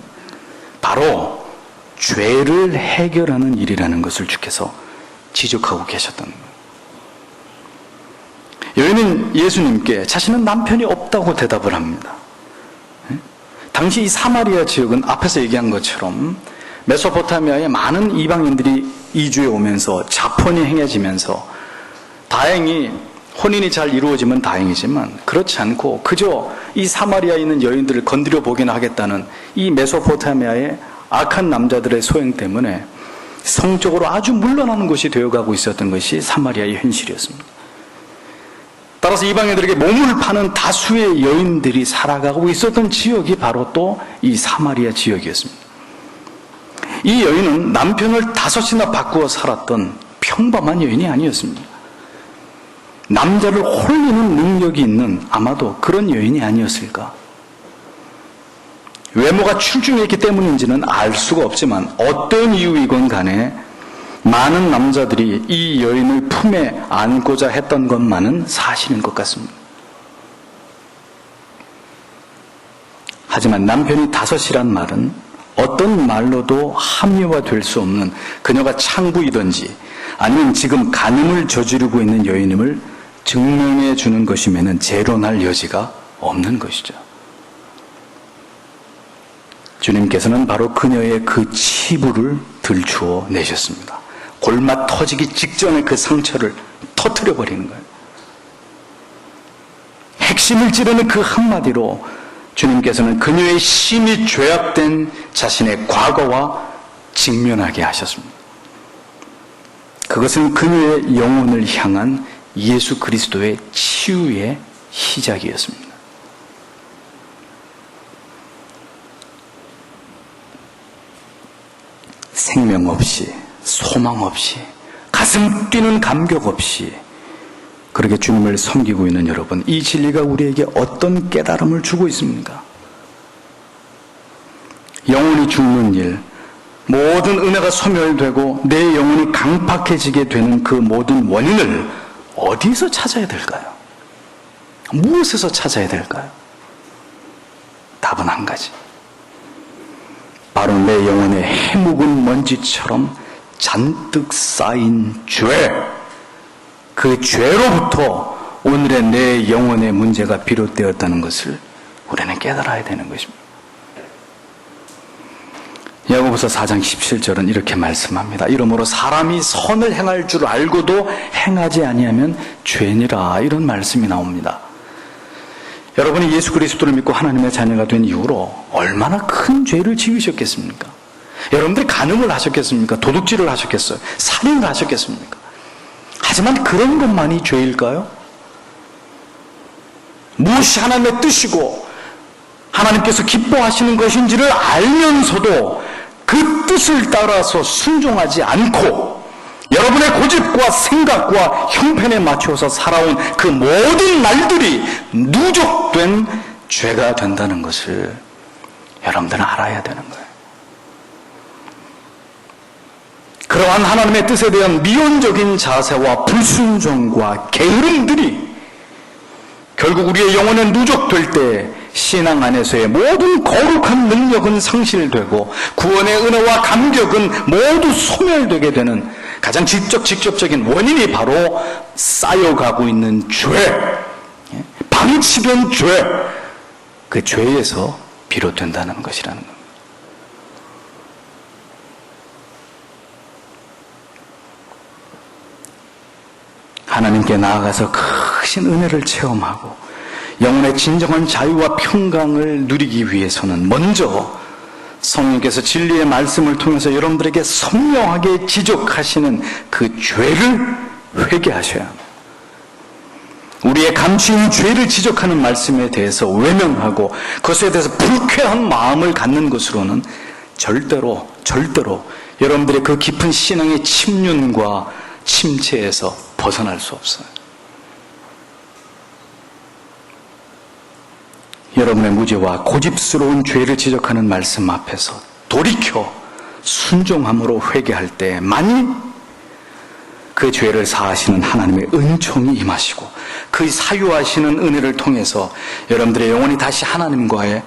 바로 죄를 해결하는 일이라는 것을 주께서 지적하고 계셨던 거예요. 여인은 예수님께 자신은 남편이 없다고 대답을 합니다. 당시 이 사마리아 지역은 앞에서 얘기한 것처럼 메소포타미아에 많은 이방인들이 이주해 오면서 자폰이 행해지면서 다행히 혼인이 잘 이루어지면 다행이지만 그렇지 않고 그저 이 사마리아에 있는 여인들을 건드려 보기나 하겠다는 이 메소포타미아의 악한 남자들의 소행 때문에 성적으로 아주 물러나는 곳이 되어가고 있었던 것이 사마리아의 현실이었습니다. 따라서 이방인들에게 몸을 파는 다수의 여인들이 살아가고 있었던 지역이 바로 또 이 사마리아 지역이었습니다. 이 여인은 남편을 5이나 바꾸어 살았던 평범한 여인이 아니었습니다. 남자를 홀리는 능력이 있는 아마도 그런 여인이 아니었을까. 외모가 출중했기 때문인지는 알 수가 없지만 어떤 이유이건 간에 많은 남자들이 이 여인을 품에 안고자 했던 것만은 사실인 것 같습니다. 하지만 남편이 5이란 말은 어떤 말로도 합리화될 수 없는 그녀가 창부이든지 아니면 지금 간음을 저지르고 있는 여인임을 증명해 주는 것이면은 재론할 여지가 없는 것이죠. 주님께서는 바로 그녀의 그 치부를 들추어 내셨습니다. 골마 터지기 직전에 그 상처를 터뜨려 버리는 거예요. 핵심을 찌르는 그 한마디로 주님께서는 그녀의 심히 죄악된 자신의 과거와 직면하게 하셨습니다. 그것은 그녀의 영혼을 향한 예수 그리스도의 치유의 시작이었습니다. 생명 없이, 소망 없이, 가슴 뛰는 감격 없이 그렇게 주님을 섬기고 있는 여러분, 이 진리가 우리에게 어떤 깨달음을 주고 있습니까? 영혼이 죽는 일, 모든 은혜가 소멸되고 내 영혼이 강팍해지게 되는 그 모든 원인을 어디서 찾아야 될까요? 무엇에서 찾아야 될까요? 답은 한 가지. 바로 내 영혼에 해묵은 먼지처럼 잔뜩 쌓인 죄, 그 죄로부터 오늘의 내 영혼의 문제가 비롯되었다는 것을 우리는 깨달아야 되는 것입니다. 야고보서 4장 17절은 이렇게 말씀합니다. 이러므로 사람이 선을 행할 줄 알고도 행하지 아니하면 죄니라, 이런 말씀이 나옵니다. 여러분이 예수 그리스도를 믿고 하나님의 자녀가 된 이후로 얼마나 큰 죄를 지으셨겠습니까? 여러분들이 간음을 하셨겠습니까? 도둑질을 하셨겠어요? 살인을 하셨겠습니까? 하지만 그런 것만이 죄일까요? 무엇이 하나님의 뜻이고 하나님께서 기뻐하시는 것인지를 알면서도 그 뜻을 따라서 순종하지 않고 여러분의 고집과 생각과 형편에 맞춰서 살아온 그 모든 날들이 누적된 죄가 된다는 것을 여러분들은 알아야 되는 거예요. 그러한 하나님의 뜻에 대한 미온적인 자세와 불순종과 게으름들이 결국 우리의 영혼에 누적될 때 신앙 안에서의 모든 거룩한 능력은 상실되고 구원의 은혜와 감격은 모두 소멸되게 되는 가장 직접적인 원인이 바로 쌓여가고 있는 죄, 방치된 죄, 그 죄에서 비롯된다는 것이라는 겁니다. 하나님께 나아가서 크신 은혜를 체험하고 영혼의 진정한 자유와 평강을 누리기 위해서는 먼저 성령께서 진리의 말씀을 통해서 여러분들에게 선명하게 지적하시는 그 죄를 회개하셔야 합니다. 우리의 감추인 죄를 지적하는 말씀에 대해서 외면하고 그것에 대해서 불쾌한 마음을 갖는 것으로는 절대로 여러분들의 그 깊은 신앙의 침륜과 침체에서 벗어날 수 없어요. 여러분의 무죄와 고집스러운 죄를 지적하는 말씀 앞에서 돌이켜 순종함으로 회개할 때만이 그 죄를 사하시는 하나님의 은총이 임하시고 그 사유하시는 은혜를 통해서 여러분들의 영혼이 다시 하나님과의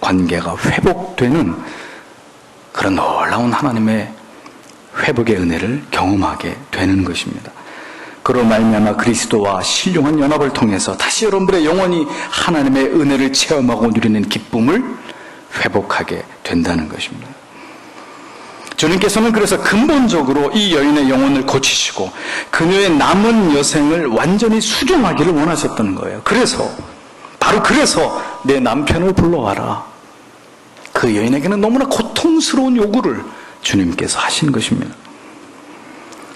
관계가 회복되는 그런 놀라운 하나님의 회복의 은혜를 경험하게 되는 것입니다. 그로 말미암아 그리스도와 신령한 연합을 통해서 다시 여러분들의 영혼이 하나님의 은혜를 체험하고 누리는 기쁨을 회복하게 된다는 것입니다. 주님께서는 그래서 근본적으로 이 여인의 영혼을 고치시고 그녀의 남은 여생을 완전히 수종하기를 원하셨던 거예요. 바로 그래서 내 남편을 불러와라. 그 여인에게는 너무나 고통스러운 요구를 주님께서 하신 것입니다.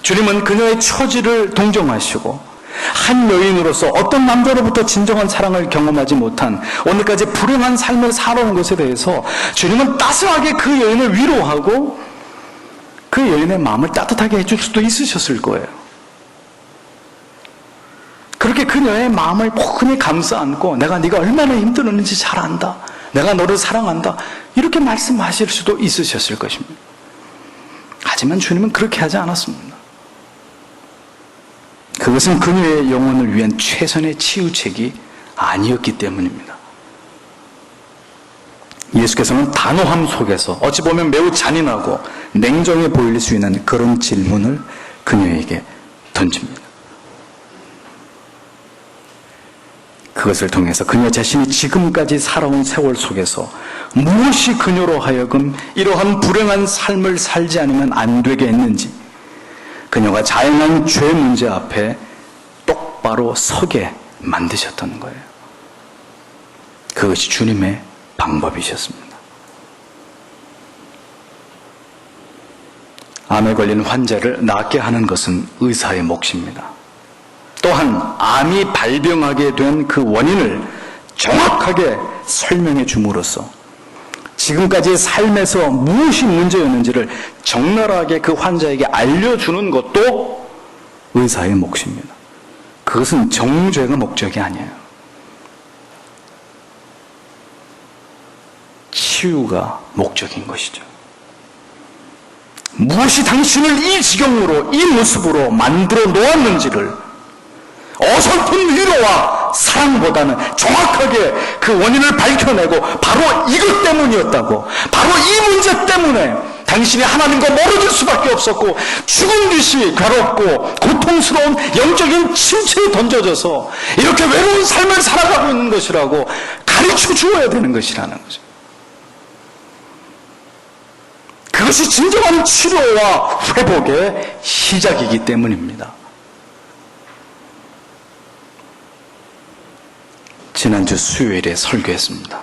주님은 그녀의 처지를 동정하시고 한 여인으로서 어떤 남자로부터 진정한 사랑을 경험하지 못한 오늘까지 불행한 삶을 살아온 것에 대해서 주님은 따스하게 그 여인을 위로하고 그 여인의 마음을 따뜻하게 해줄 수도 있으셨을 거예요. 그렇게 그녀의 마음을 포근히 감싸 안고 내가 네가 얼마나 힘들었는지 잘 안다. 내가 너를 사랑한다. 이렇게 말씀하실 수도 있으셨을 것입니다. 하지만 주님은 그렇게 하지 않았습니다. 그것은 그녀의 영혼을 위한 최선의 치유책이 아니었기 때문입니다. 예수께서는 단호함 속에서 어찌 보면 매우 잔인하고 냉정해 보일 수 있는 그런 질문을 그녀에게 던집니다. 그것을 통해서 그녀 자신이 지금까지 살아온 세월 속에서 무엇이 그녀로 하여금 이러한 불행한 삶을 살지 않으면 안 되게 했는지 그녀가 자행한 죄 문제 앞에 똑바로 서게 만드셨던 거예요. 그것이 주님의 방법이셨습니다. 암에 걸린 환자를 낫게 하는 것은 의사의 몫입니다. 또한 암이 발병하게 된 그 원인을 정확하게 설명해 줌으로써 지금까지의 삶에서 무엇이 문제였는지를 적나라하게 그 환자에게 알려주는 것도 의사의 몫입니다. 그것은 정죄가 목적이 아니에요. 치유가 목적인 것이죠. 무엇이 당신을 이 지경으로, 이 모습으로 만들어 놓았는지를 어설픈 위로와 사랑보다는 정확하게 그 원인을 밝혀내고 바로 이것 때문이었다고, 바로 이 문제 때문에 당신이 하나님과 멀어질 수밖에 없었고 죽은 듯이 괴롭고 고통스러운 영적인 침체에 던져져서 이렇게 외로운 삶을 살아가고 있는 것이라고 가르쳐 주어야 되는 것이라는 거죠. 그것이 진정한 치료와 회복의 시작이기 때문입니다. 지난주 수요일에 설교했습니다.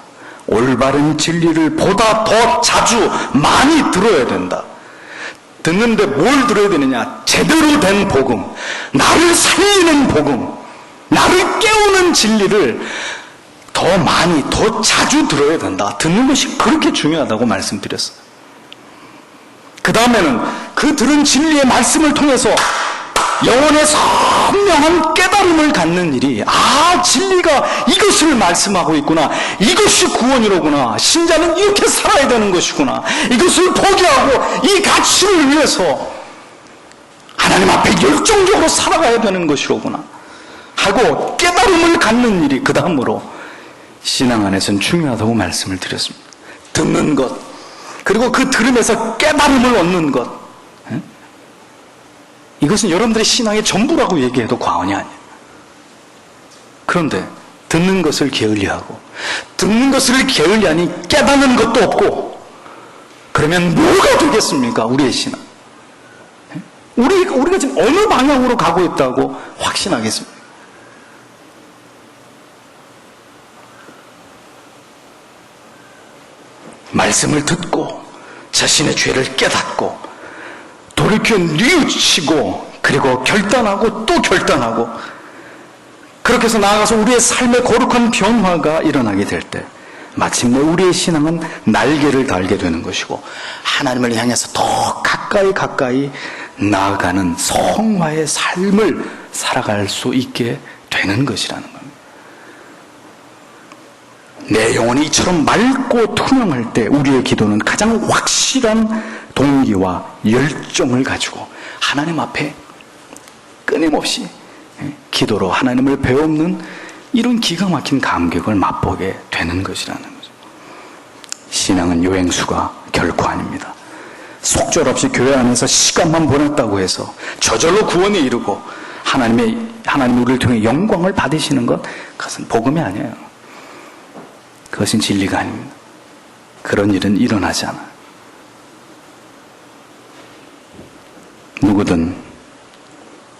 올바른 진리를 보다 더 자주 많이 들어야 된다. 듣는데 뭘 들어야 되느냐? 제대로 된 복음, 나를 살리는 복음, 나를 깨우는 진리를 더 많이, 더 자주 들어야 된다. 듣는 것이 그렇게 중요하다고 말씀드렸어요. 그 다음에는 그 들은 진리의 말씀을 통해서 영혼의 선명한 깨달음을 갖는 일이, 진리가 이것을 말씀하고 있구나, 이것이 구원이로구나, 신자는 이렇게 살아야 되는 것이구나, 이것을 포기하고 이 가치를 위해서 하나님 앞에 열정적으로 살아가야 되는 것이로구나 하고 깨달음을 갖는 일이 그 다음으로 신앙 안에서는 중요하다고 말씀을 드렸습니다. 듣는 것, 그리고 그 들음에서 깨달음을 얻는 것, 이것은 여러분들의 신앙의 전부라고 얘기해도 과언이 아니에요. 그런데 듣는 것을 게을리하고, 듣는 것을 게을리하니 깨닫는 것도 없고, 그러면 뭐가 되겠습니까? 우리의 신앙. 우리가 지금 어느 방향으로 가고 있다고 확신하겠습니까? 말씀을 듣고 자신의 죄를 깨닫고 돌이켜 뉘우치고, 그리고 결단하고 또 결단하고, 그렇게 해서 나아가서 우리의 삶의 거룩한 변화가 일어나게 될 때 마침내 우리의 신앙은 날개를 달게 되는 것이고 하나님을 향해서 더 가까이 나아가는 성화의 삶을 살아갈 수 있게 되는 것이라는 겁니다. 내 영혼이 이처럼 맑고 투명할 때 우리의 기도는 가장 확실한 동기와 열정을 가지고 하나님 앞에 끊임없이 기도로 하나님을 배우는 이런 기가 막힌 감격을 맛보게 되는 것이라는 거죠. 신앙은 여행수가 결코 아닙니다. 속절없이 교회 안에서 시간만 보냈다고 해서 저절로 구원에 이르고 하나님 우리를 통해 영광을 받으시는 것, 그것은 복음이 아니에요. 그것은 진리가 아닙니다. 그런 일은 일어나지 않아요. 누구든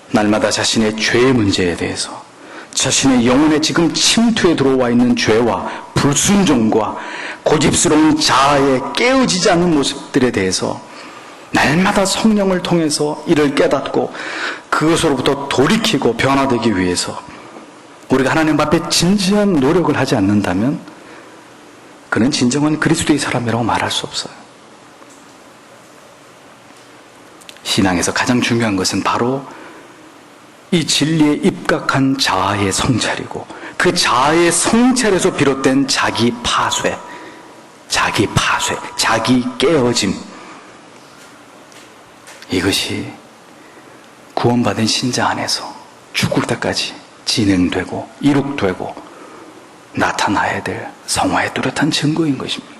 날마다 자신의 죄의 문제에 대해서, 자신의 영혼에 지금 침투해 들어와 있는 죄와 불순종과 고집스러운 자아에 깨어지지 않는 모습들에 대해서 날마다 성령을 통해서 이를 깨닫고 그것으로부터 돌이키고 변화되기 위해서 우리가 하나님 앞에 진지한 노력을 하지 않는다면 그는 진정한 그리스도의 사람이라고 말할 수 없어요. 신앙에서 가장 중요한 것은 바로 이 진리에 입각한 자아의 성찰이고, 그 자아의 성찰에서 비롯된 자기 파쇄, 자기 깨어짐, 이것이 구원받은 신자 안에서 죽을 때까지 진행되고 이룩되고 나타나야 될 성화의 뚜렷한 증거인 것입니다.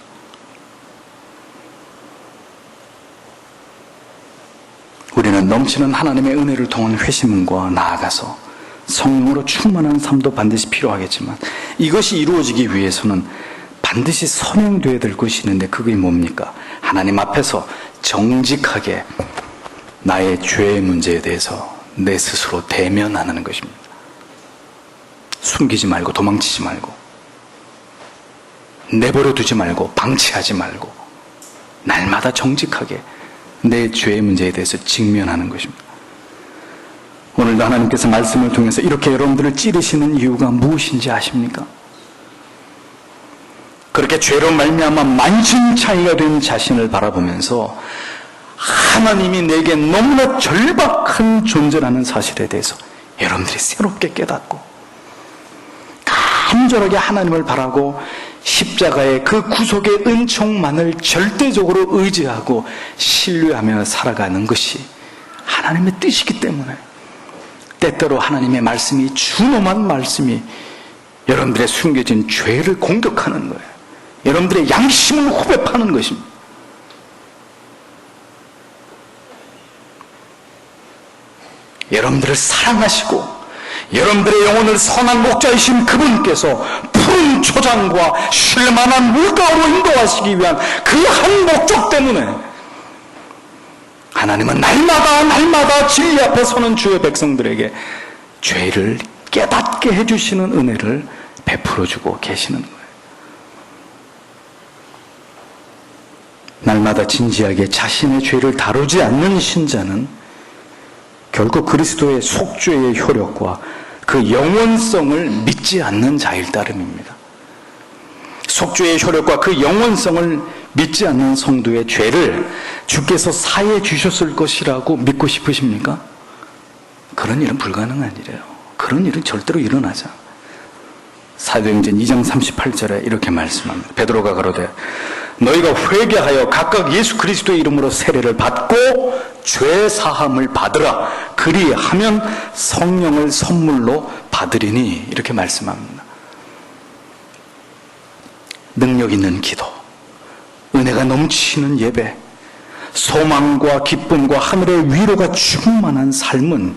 우리는 넘치는 하나님의 은혜를 통한 회심과 나아가서 성령으로 충만한 삶도 반드시 필요하겠지만, 이것이 이루어지기 위해서는 반드시 선행되어야 될 것이 있는데, 그게 뭡니까? 하나님 앞에서 정직하게 나의 죄의 문제에 대해서 내 스스로 대면하는 것입니다. 숨기지 말고 도망치지 말고 내버려 두지 말고 방치하지 말고 날마다 정직하게 내 죄의 문제에 대해서 직면하는 것입니다. 오늘도 하나님께서 말씀을 통해서 이렇게 여러분들을 찌르시는 이유가 무엇인지 아십니까? 그렇게 죄로 말미암아 만신창이가 된 자신을 바라보면서 하나님이 내게 너무나 절박한 존재라는 사실에 대해서 여러분들이 새롭게 깨닫고 간절하게 하나님을 바라고 십자가의 그 구속의 은총만을 절대적으로 의지하고 신뢰하며 살아가는 것이 하나님의 뜻이기 때문에, 때때로 하나님의 말씀이, 준엄한 말씀이 여러분들의 숨겨진 죄를 공격하는 거예요. 여러분들의 양심을 후벼 파는 것입니다. 여러분들을 사랑하시고 여러분들의 영혼을 선한 목자이신 그분께서 푸른 초장과 쉴만한 물가로 인도하시기 위한 그 한 목적 때문에 하나님은 날마다 진리 앞에 서는 주의 백성들에게 죄를 깨닫게 해주시는 은혜를 베풀어주고 계시는 거예요. 날마다 진지하게 자신의 죄를 다루지 않는 신자는 결코 그리스도의 속죄의 효력과 그 영원성을 믿지 않는 자일 따름입니다. 속죄의 효력과 그 영원성을 믿지 않는 성도의 죄를 주께서 사해 주셨을 것이라고 믿고 싶으십니까? 그런 일은 불가능한 일이에요. 그런 일은 절대로 일어나지 않아요. 사도행전 2장 38절에 이렇게 말씀합니다. 베드로가 가로되 너희가 회개하여 각각 예수 그리스도의 이름으로 세례를 받고 죄 사함을 받으라. 그리하면 성령을 선물로 받으리니, 이렇게 말씀합니다. 능력 있는 기도, 은혜가 넘치는 예배, 소망과 기쁨과 하늘의 위로가 충만한 삶은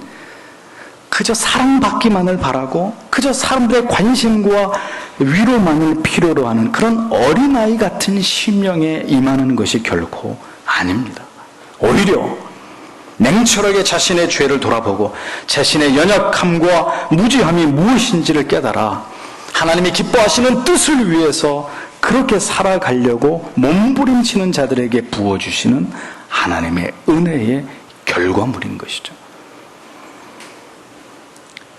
그저 사랑받기만을 바라고 그저 사람들의 관심과 위로만을 필요로 하는 그런 어린아이 같은 심령에 임하는 것이 결코 아닙니다. 오히려 냉철하게 자신의 죄를 돌아보고 자신의 연약함과 무지함이 무엇인지를 깨달아 하나님이 기뻐하시는 뜻을 위해서 그렇게 살아가려고 몸부림치는 자들에게 부어주시는 하나님의 은혜의 결과물인 것이죠.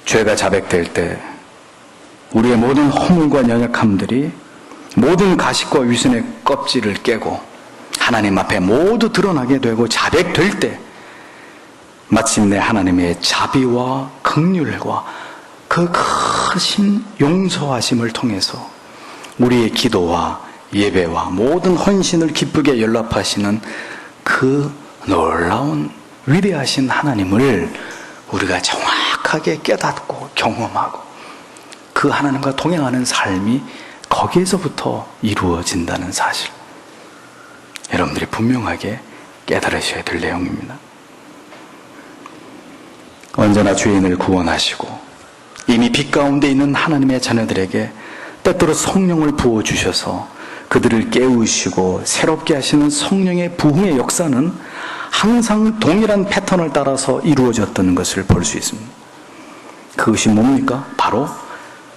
죄가 자백될 때 우리의 모든 허물과 연약함들이 모든 가식과 위선의 껍질을 깨고 하나님 앞에 모두 드러나게 되고 자백될 때 마침내 하나님의 자비와 긍휼과 그 크신 용서하심을 통해서 우리의 기도와 예배와 모든 헌신을 기쁘게 연락하시는 그 놀라운 위대하신 하나님을 우리가 정확하게 깨닫고 경험하고 그 하나님과 동행하는 삶이 거기에서부터 이루어진다는 사실, 여러분들이 분명하게 깨달으셔야 될 내용입니다. 언제나 죄인을 구원하시고 이미 빛 가운데 있는 하나님의 자녀들에게 때때로 성령을 부어주셔서 그들을 깨우시고 새롭게 하시는 성령의 부흥의 역사는 항상 동일한 패턴을 따라서 이루어졌던 것을 볼 수 있습니다. 그것이 뭡니까? 바로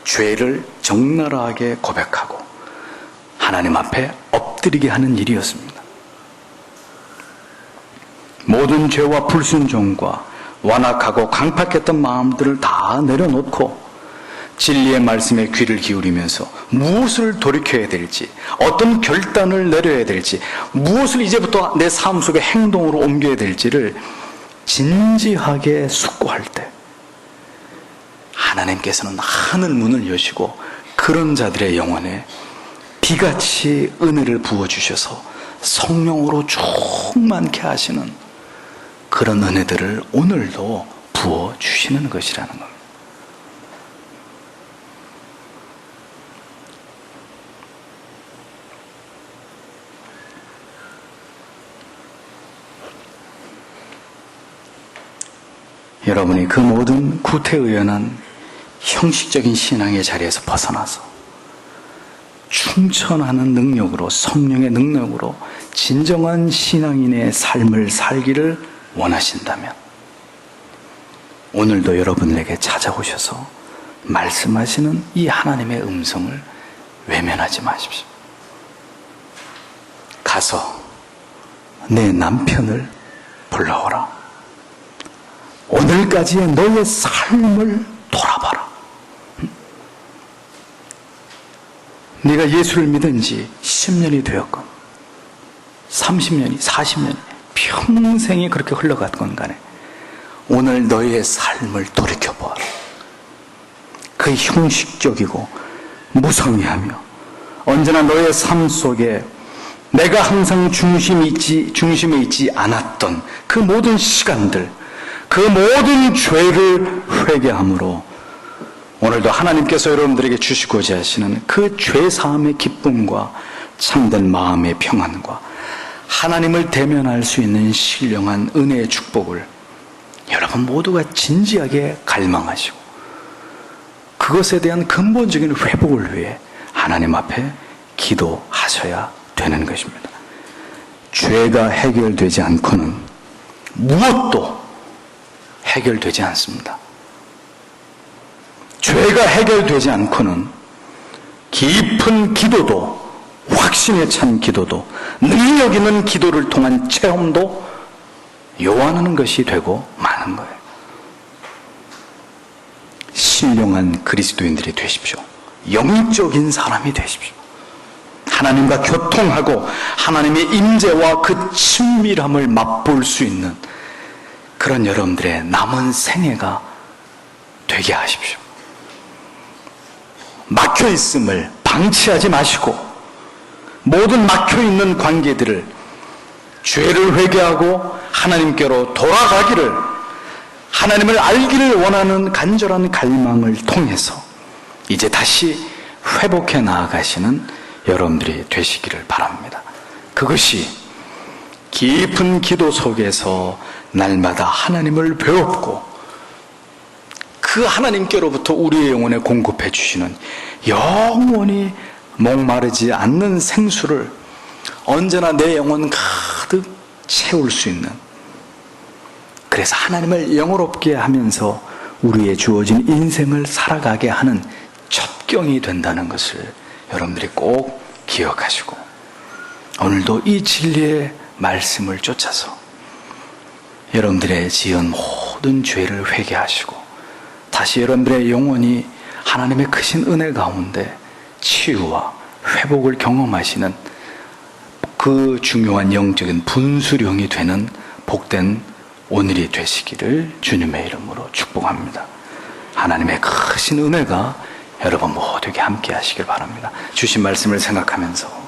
죄를 적나라하게 고백하고 하나님 앞에 엎드리게 하는 일이었습니다. 모든 죄와 불순종과 완악하고 강팍했던 마음들을 다 내려놓고 진리의 말씀에 귀를 기울이면서 무엇을 돌이켜야 될지, 어떤 결단을 내려야 될지, 무엇을 이제부터 내 삶 속에 행동으로 옮겨야 될지를 진지하게 숙고할 때 하나님께서는 하늘 문을 여시고 그런 자들의 영혼에 비같이 은혜를 부어주셔서 성령으로 충만케 하시는 그런 은혜들을 오늘도 부어주시는 것이라는 겁니다. 여러분이 그 모든 구태의연한 형식적인 신앙의 자리에서 벗어나서 충천하는 능력으로, 성령의 능력으로 진정한 신앙인의 삶을 살기를 원하신다면 오늘도 여러분에게 찾아오셔서 말씀하시는 이 하나님의 음성을 외면하지 마십시오. 가서 내 남편을 불러오라. 오늘까지의 너의 삶을 돌아봐라. 네가 예수를 믿은 지 10년이 되었건 30년이 40년이 평생이 그렇게 흘러갔건 간에 오늘 너의 삶을 돌이켜보아라. 그 형식적이고 무성의하며 언제나 너의 삶 속에 내가 항상 중심에 있지 않았던 그 모든 시간들, 그 모든 죄를 회개함으로 오늘도 하나님께서 여러분들에게 주시고자 하시는 그 죄사함의 기쁨과 참된 마음의 평안과 하나님을 대면할 수 있는 신령한 은혜의 축복을 여러분 모두가 진지하게 갈망하시고 그것에 대한 근본적인 회복을 위해 하나님 앞에 기도하셔야 되는 것입니다. 죄가 해결되지 않고는 무엇도 해결되지 않습니다. 죄가 해결되지 않고는 깊은 기도도, 확신에 찬 기도도, 능력 있는 기도를 통한 체험도 요한하는 것이 되고 마는 거예요. 신령한 그리스도인들이 되십시오. 영적인 사람이 되십시오. 하나님과 교통하고 하나님의 임재와 그 친밀함을 맛볼 수 있는 그런 여러분들의 남은 생애가 되게 하십시오. 막혀있음을 방치하지 마시고 모든 막혀있는 관계들을 죄를 회개하고 하나님께로 돌아가기를, 하나님을 알기를 원하는 간절한 갈망을 통해서 이제 다시 회복해 나아가시는 여러분들이 되시기를 바랍니다. 그것이 깊은 기도 속에서 날마다 하나님을 배웠고 그 하나님께로부터 우리의 영혼에 공급해 주시는 영원히 목마르지 않는 생수를 언제나 내 영혼 가득 채울 수 있는, 그래서 하나님을 영화롭게 하면서 우리의 주어진 인생을 살아가게 하는 첩경이 된다는 것을 여러분들이 꼭 기억하시고 오늘도 이 진리의 말씀을 쫓아서 여러분들의 지은 모든 죄를 회개하시고 다시 여러분들의 영혼이 하나님의 크신 은혜 가운데 치유와 회복을 경험하시는 그 중요한 영적인 분수령이 되는 복된 오늘이 되시기를 주님의 이름으로 축복합니다. 하나님의 크신 은혜가 여러분 모두에게 함께 하시길 바랍니다. 주신 말씀을 생각하면서